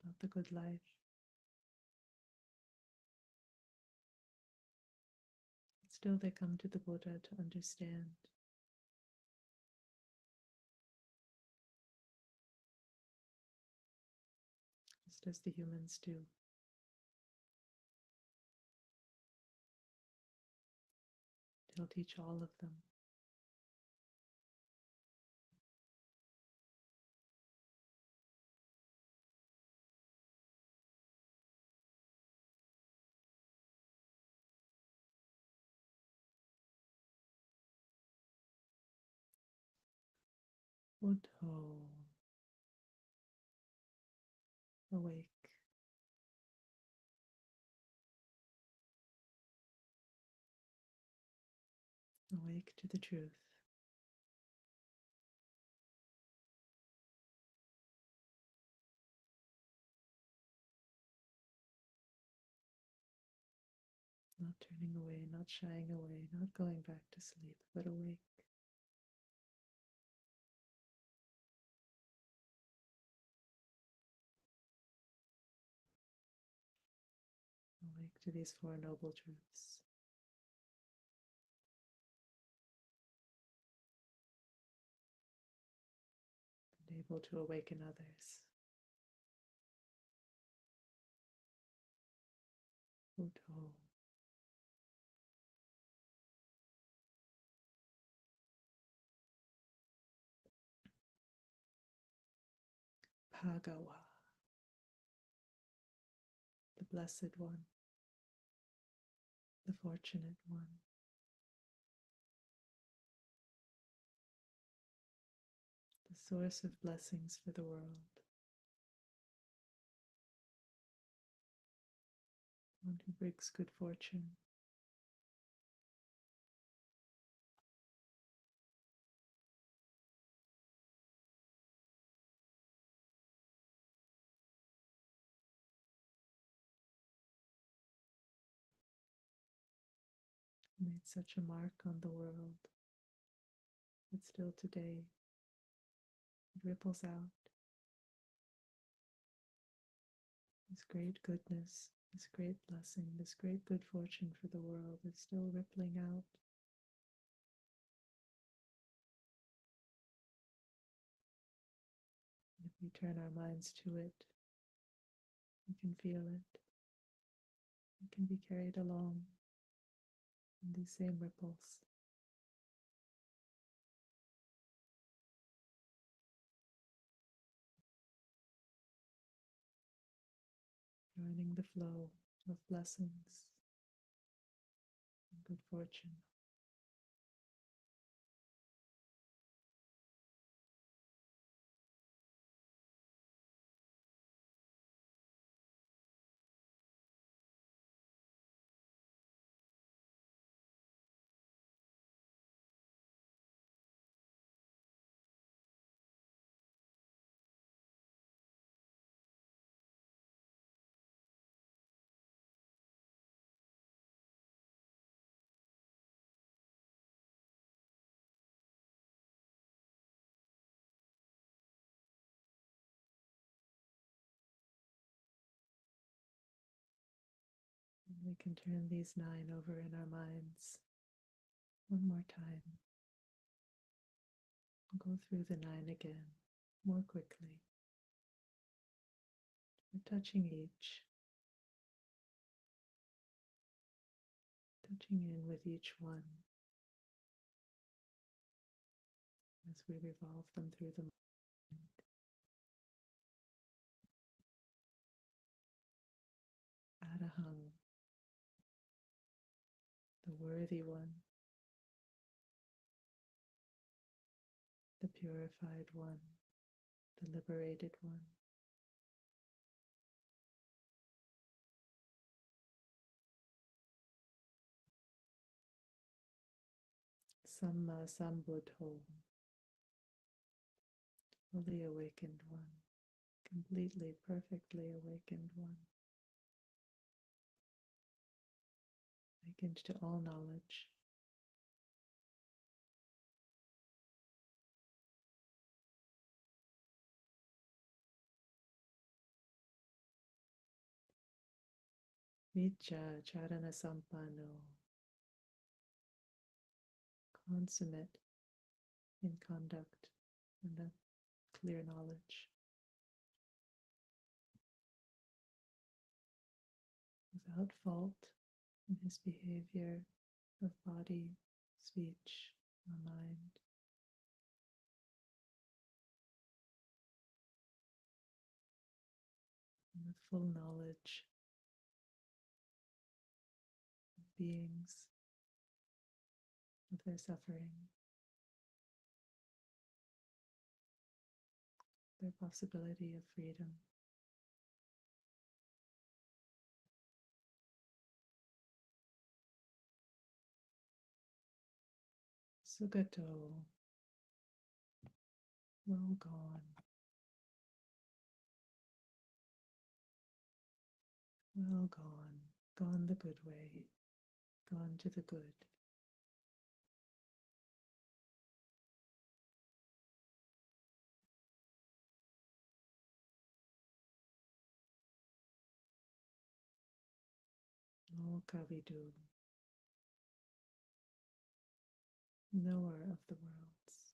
about the good life. Still, they come to the Buddha to understand. Just as the humans do. He'll teach all of them. Buddho, awake. Awake to the truth. Not turning away, not shying away, not going back to sleep, but awake. Awake to these four noble truths. And able to awaken others. Buddho. Bhagawa. Blessed One, the Fortunate One. The source of blessings for the world. One who brings good fortune. Made such a mark on the world that still today it ripples out. This great goodness, this great blessing, this great good fortune for the world is still rippling out. If we turn our minds to it, we can feel it. We can be carried along in these same ripples. Joining the flow of blessings and good fortune. And we can turn these 9 over in our minds one more time. Go through the 9 again, more quickly. We're touching each. Touching in with each one as we revolve them through the mind. Arahang, the worthy one, the purified one, the liberated one. Samma Sambuddho, fully awakened one, completely, perfectly awakened one, awakened to all knowledge. Vicha Charana Sampano, consummate in conduct and a clear knowledge. Without fault in his behavior of body, speech, or mind. And with full knowledge of beings, of their suffering, their possibility of freedom. Sugato, well gone. Well gone, gone the good way, gone to the good. Kavidu, knower of the worlds,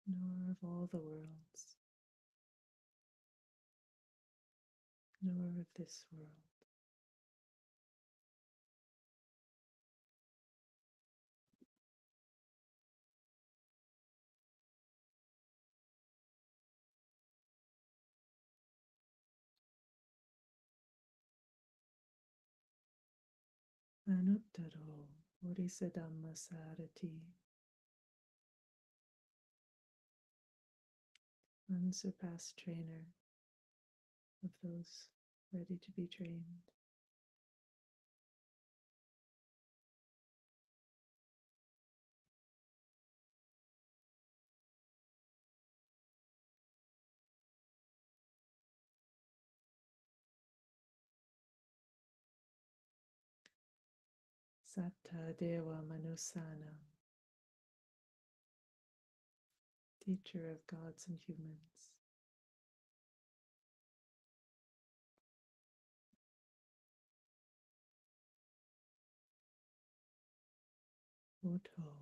knower of all the worlds, knower of this world. Anuttaro Bodhisadhamma Sarati, unsurpassed trainer of those ready to be trained. Satta Deva Manusana, teacher of gods and humans. Oto,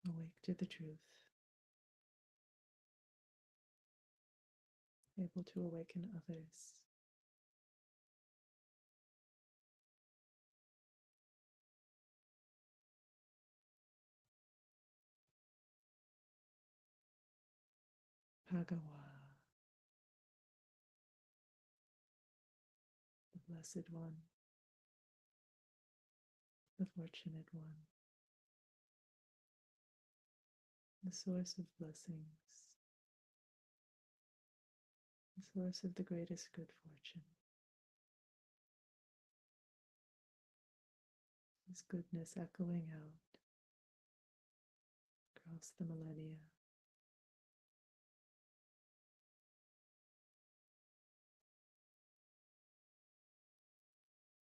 awake to the truth, able to awaken others. Bhagawa, the Blessed One, the Fortunate One, the source of blessings, the source of the greatest good fortune. His goodness echoing out across the millennia.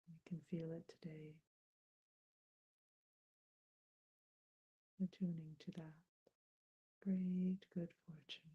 We can feel it today, attuning to that great good fortune.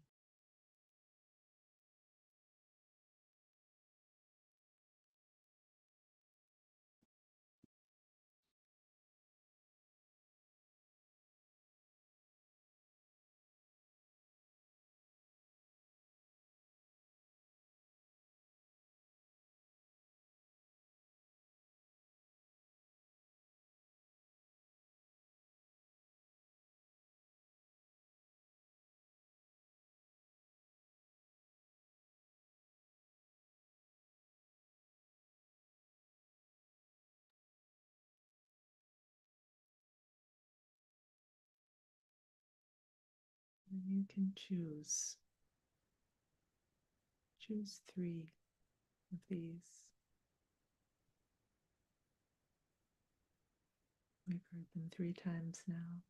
And you can choose 3 of these. We've heard them 3 times now.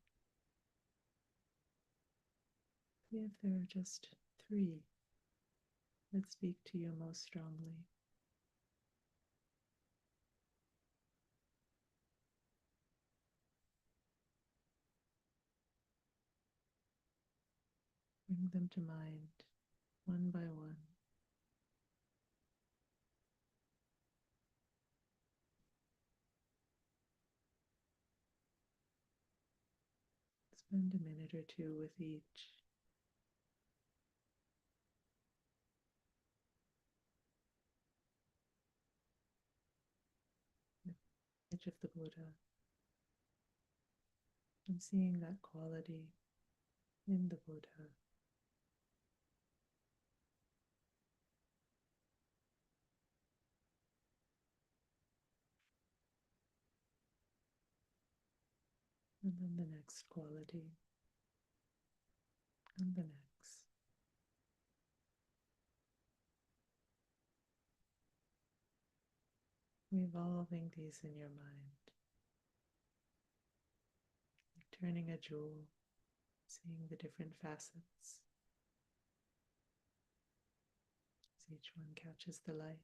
See if there are just 3 that speak to you most strongly. Bring them to mind, one by one. Spend a minute or 2 with each. The image of the Buddha, and seeing that quality in the Buddha. And then the next quality, and the next. Revolving these in your mind, turning a jewel, seeing the different facets as each one catches the light.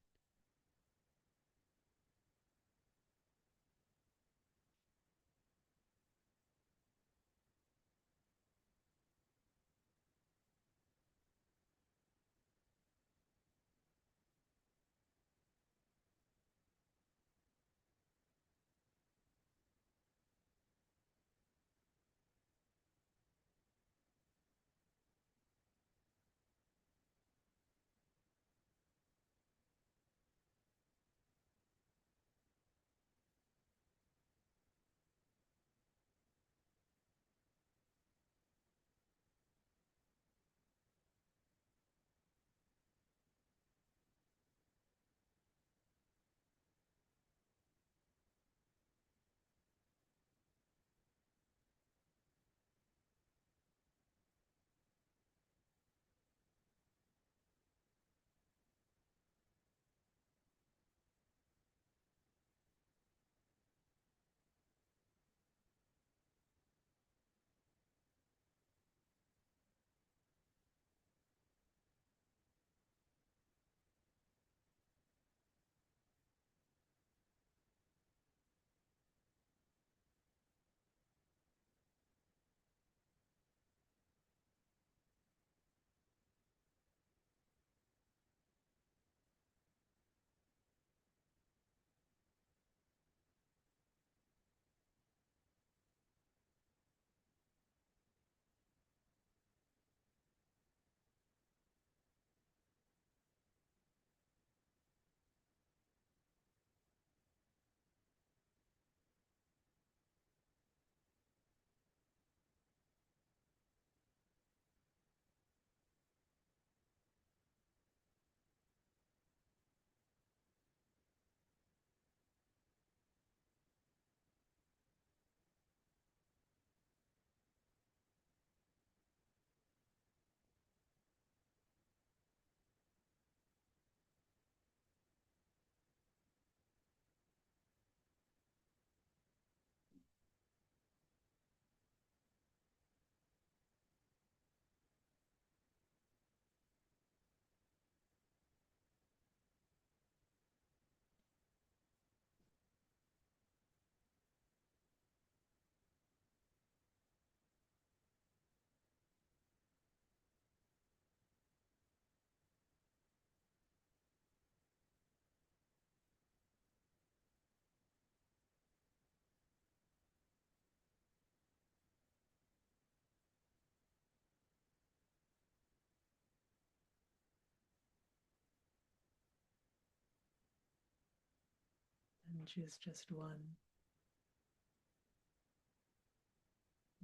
and choose just one.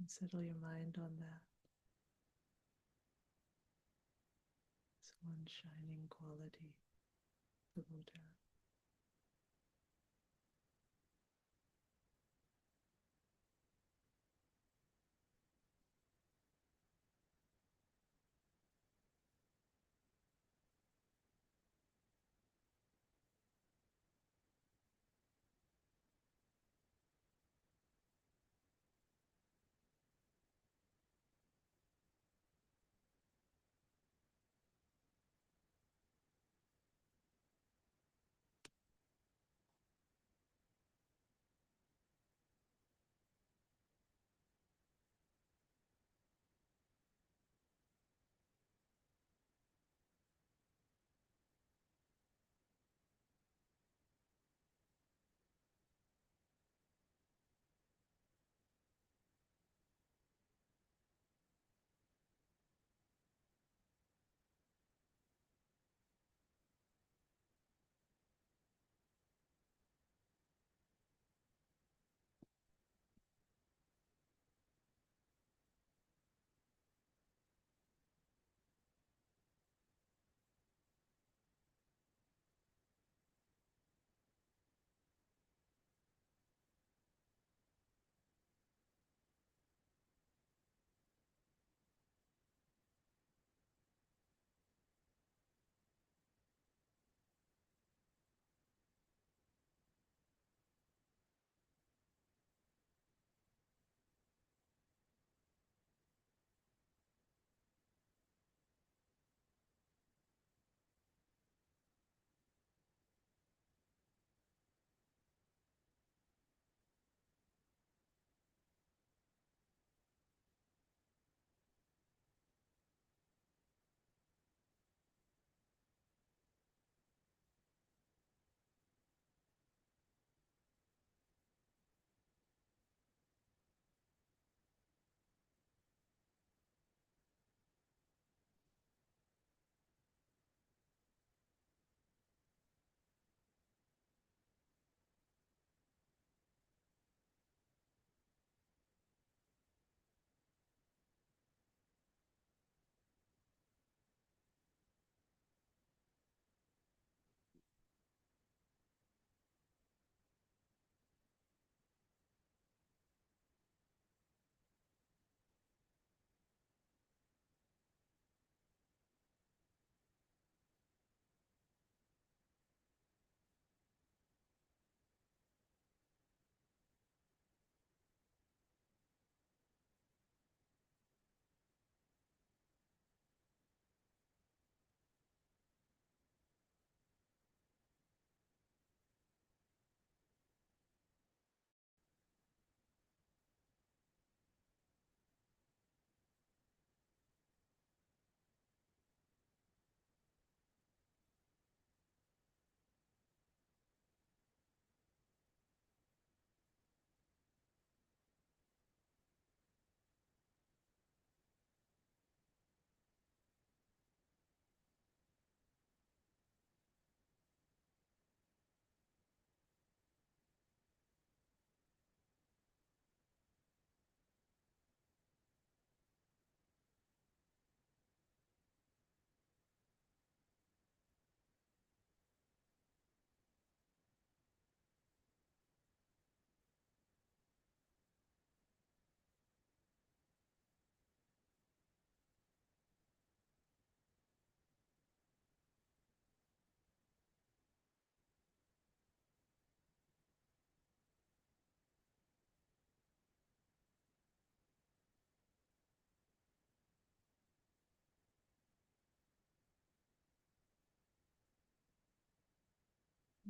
And settle your mind on that. It's one shining quality, the Buddha.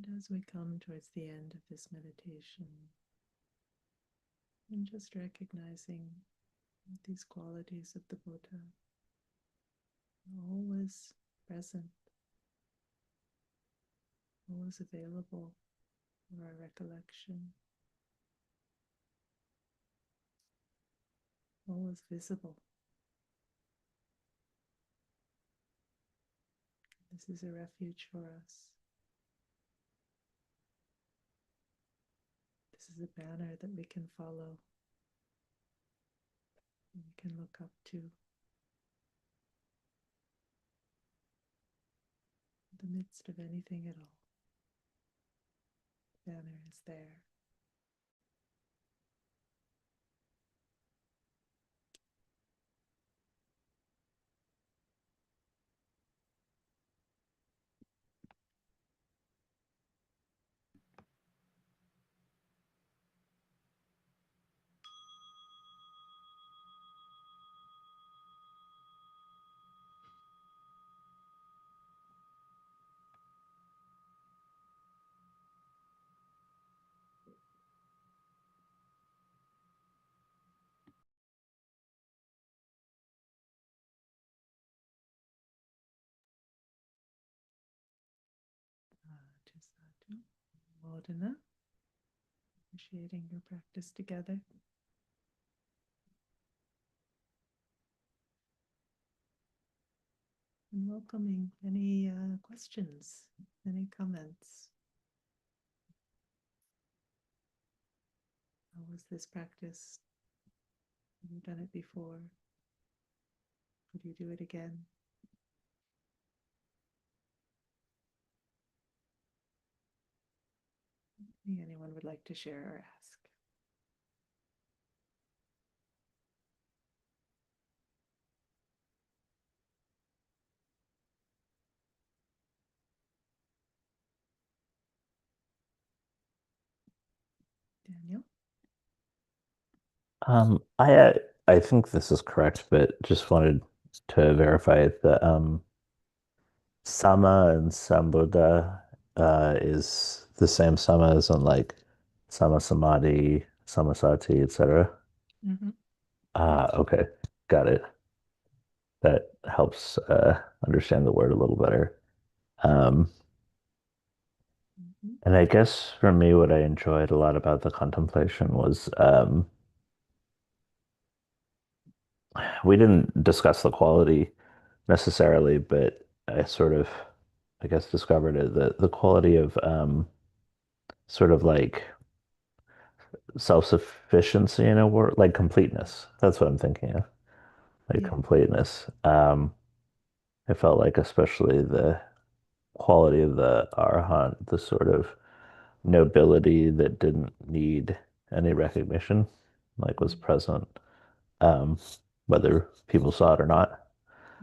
And as we come towards the end of this meditation, and just recognizing these qualities of the Buddha are always present, always available for our recollection, always visible. This is a refuge for us. is a banner that we can follow, and we can look up to. In the midst of anything at all, the banner is there. Sadhu, Modena, appreciating your practice together. And welcoming any questions, any comments. How was this practice? Have you done it before? Would you do it again? Anyone would like to share or ask? Daniel?
I think this is correct, but just wanted to verify that Sama and Sambuddha is the same Sama as in like Sama Samadhi, Samasati, etc.
Mm-hmm.
Okay, got it. That helps understand the word a little better. Um,
Mm-hmm.
and I guess for me, what I enjoyed a lot about the contemplation was we didn't discuss the quality necessarily, but I sort of, I guess, discovered it, the quality of sort of like self-sufficiency in a word, like completeness. That's what I'm thinking of, like
Yeah.
completeness. I felt like especially the quality of the Arahant, the sort of nobility that didn't need any recognition, like was present, um, whether people saw it or not,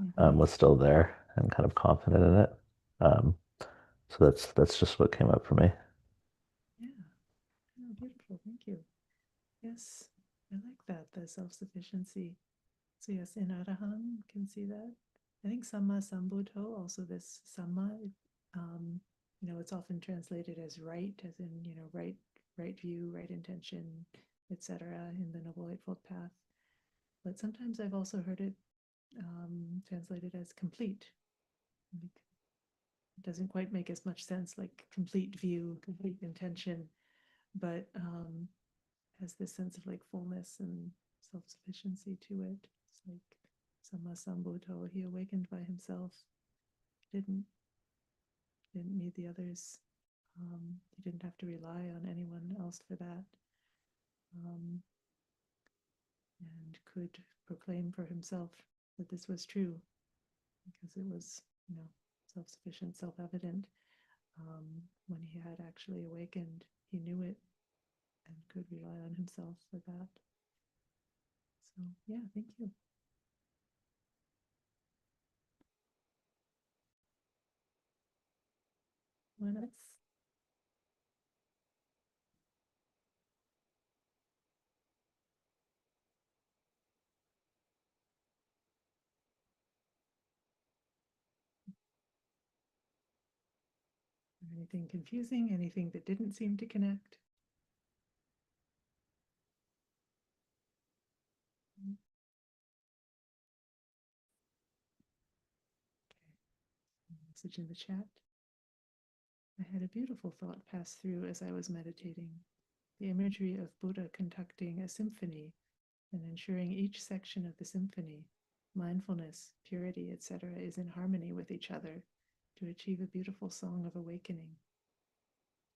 Mm-hmm.
was still there and kind of confident in it. Um, So that's just what came up for me.
Yeah. Oh, beautiful. Thank you. Yes, I like that, the self-sufficiency. So yes, in Arahan, you can see that. I think Samma Sambuddho, also this Samma, um, it's often translated as right, as in, right view, right intention, etc. in the Noble Eightfold Path. But sometimes I've also heard it translated as complete. It doesn't quite make as much sense, like complete view, complete intention, but has this sense of like fullness and self-sufficiency to it. It's like Samma Sambuddho, he awakened by himself, didn't need the others. He didn't have to rely on anyone else for that, and could proclaim for himself that this was true because it was, self-sufficient, self-evident. When he had actually awakened, he knew it and could rely on himself for that. So yeah, thank you. Anyone else? Anything confusing? Anything that didn't seem to connect? Okay. Message in the chat. I had a beautiful thought pass through as I was meditating. The imagery of Buddha conducting a symphony and ensuring each section of the symphony, mindfulness, purity, etc., is in harmony with each other to achieve a beautiful song of awakening.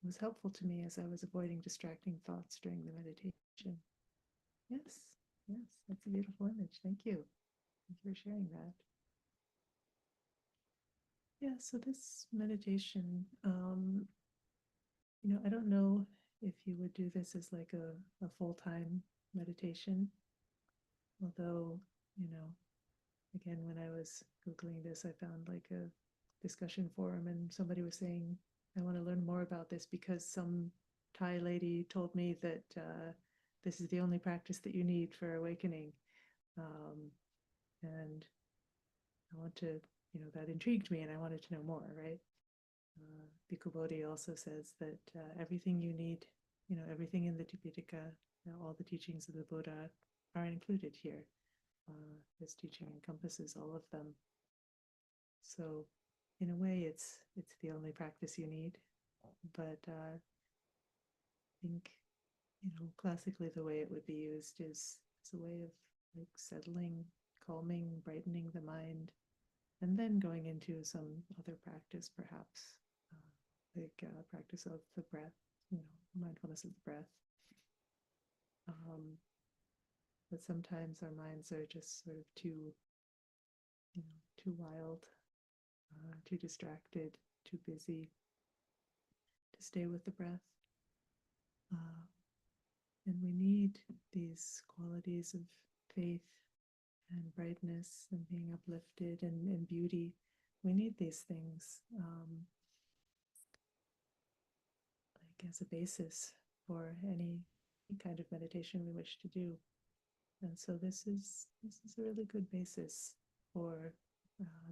was helpful to me as I was avoiding distracting thoughts during the meditation. Yes, yes, that's a beautiful image. Thank you. Thank you for sharing that. Yeah, so this meditation, I don't know if you would do this as like a full-time meditation, although, again, when I was Googling this, I found like a discussion forum and somebody was saying, I want to learn more about this because some Thai lady told me that this is the only practice that you need for awakening. And I want to, that intrigued me and I wanted to know more, right? Bhikkhu Bodhi also says that everything you need, everything in the Tipitaka, all the teachings of the Buddha are included here. His teaching encompasses all of them. So in a way, it's the only practice you need. But I think, classically the way it would be used is a way of like settling, calming, brightening the mind, and then going into some other practice, perhaps, practice of the breath, mindfulness of the breath. But sometimes our minds are just sort of too wild, too distracted, too busy to stay with the breath. And we need these qualities of faith and brightness and being uplifted and beauty. We need these things like as a basis for any kind of meditation we wish to do. And so this is a really good basis for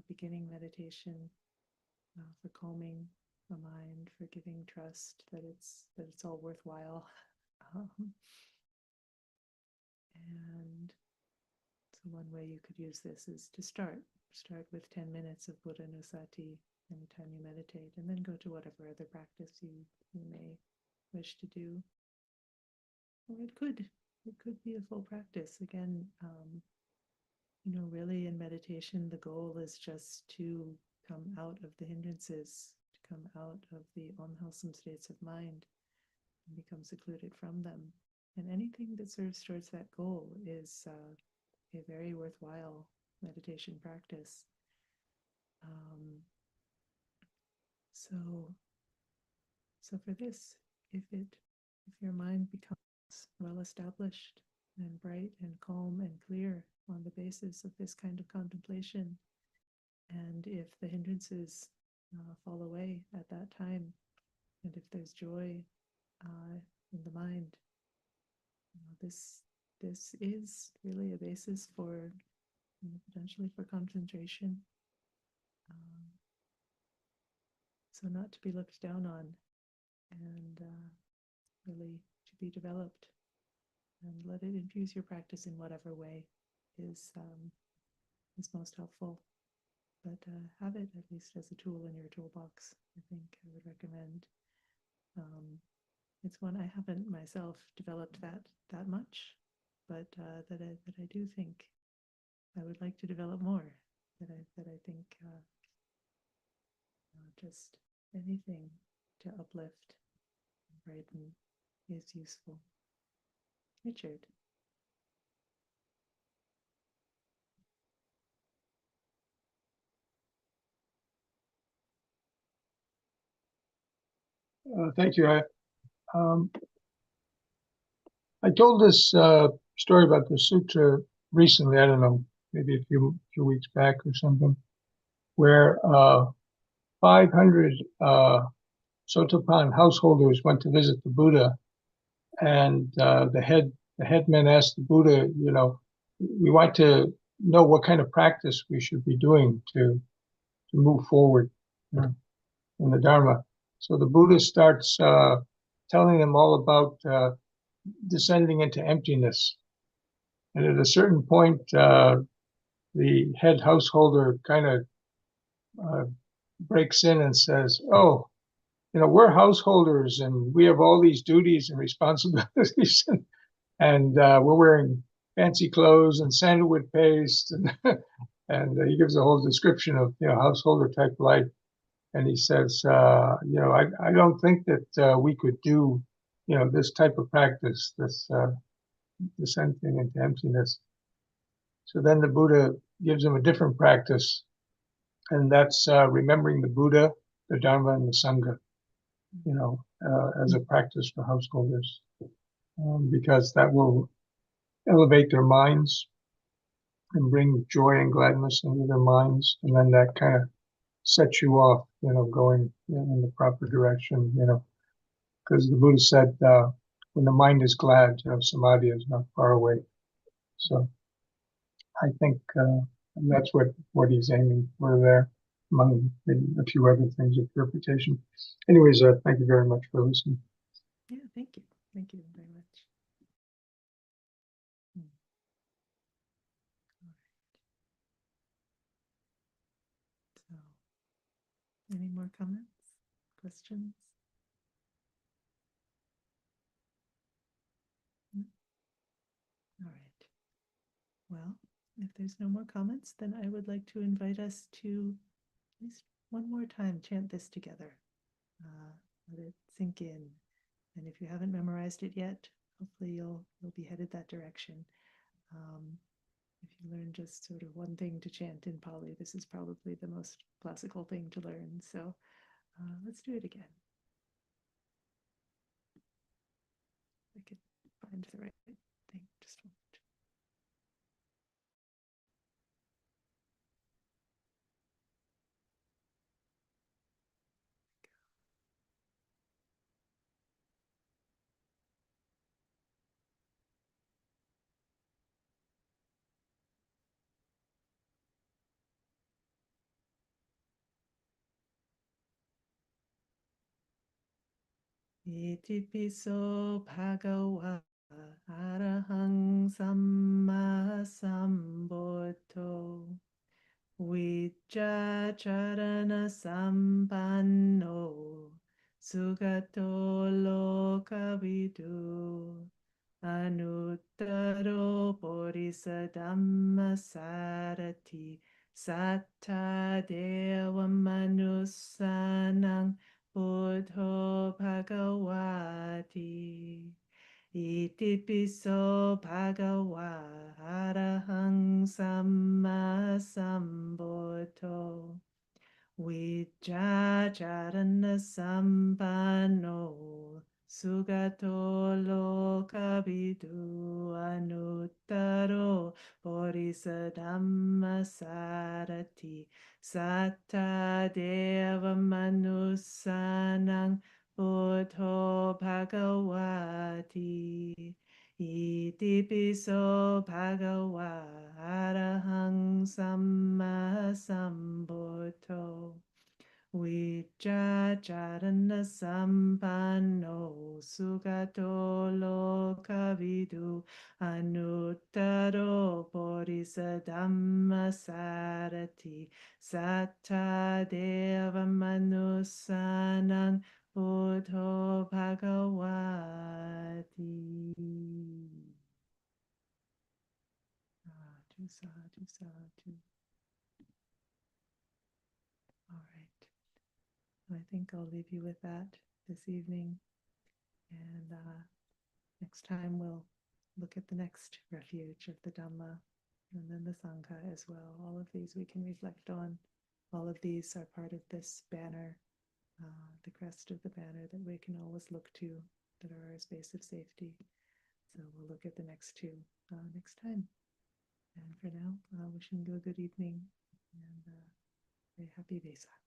beginning meditation, for calming the mind, for giving trust that it's all worthwhile. And so one way you could use this is to start with 10 minutes of Buddhanussati anytime you meditate, and then go to whatever other practice you may wish to do. Or it could be a full practice. Again, really in meditation, the goal is just to come out of the hindrances, to come out of the unwholesome states of mind and become secluded from them. And anything that serves towards that goal is a very worthwhile meditation practice. So for this, if your mind becomes well established and bright and calm and clear on the basis of this kind of contemplation, and if the hindrances fall away at that time, and if there's joy in the mind, this is really a basis for potentially for concentration. So not to be looked down on, and really to be developed, and let it infuse your practice in whatever way is most helpful. But have it at least as a tool in your toolbox. I think I would recommend. It's one I haven't myself developed that much, but that I do think I would like to develop more. That I think just anything to uplift and brighten is useful. Richard.
Thank you. I told this story about the sutra recently. I don't know, maybe a few weeks back or something, where 500 Sotapan householders went to visit the Buddha, and the headman asked the Buddha, we want to know what kind of practice we should be doing to move forward in the Dharma. So the Buddha starts telling them all about descending into emptiness. And at a certain point, the head householder kind of breaks in and says, oh, we're householders and we have all these duties and responsibilities, and we're wearing fancy clothes and sandalwood paste, and he gives a whole description of householder type life. and he says, I don't think that we could do, this type of practice, this descending into emptiness. So then the Buddha gives him a different practice, and that's remembering the Buddha, the Dhamma, and the Sangha, as a practice for householders, because that will elevate their minds and bring joy and gladness into their minds, and then that kind of sets you off, going in the proper direction, because the Buddha said, when the mind is glad, samadhi is not far away. So I think that's what he's aiming for there, among maybe a few other things of purification. Anyways, thank you very much for listening.
Yeah, thank you. Thank you very much. All right. So, any more comments, questions? No? All right. Well, if there's no more comments, then I would like to invite us to at least one more time chant this together. Let it sink in. And if you haven't memorized it yet, hopefully you'll be headed that direction. If you learn just sort of one thing to chant in Pali, this is probably the most classical thing to learn. So let's do it again. I could find the right thing. Just a moment. Iti piso bhagava arahang samma sambuddho Vijja charana sampanno sugato lokavidu anuttaro bodhisattva sarati satta deva manussanang buddho bhagavati Iti piso bhagava arahang samma sambuddho Vijja charana sampanno sugato lokavidu anuttaro bodhisattva sarati satta deva manussanang buddho bhagavati Iti piso bhagava arahang samma sambuddho Vijja charana sampanno sugato lokavidu anuttaro bodhisattva sarati satta deva manussanang buddho bhagavati. Sadhu, sadhu. All right. I think I'll leave you with that this evening. And next time we'll look at the next refuge of the Dhamma and then the Sangha as well. All of these we can reflect on. All of these are part of this banner, the crest of the banner that we can always look to, that are our space of safety. So we'll look at the next two next time. And for now, wishing you a good evening and very happy Vesak.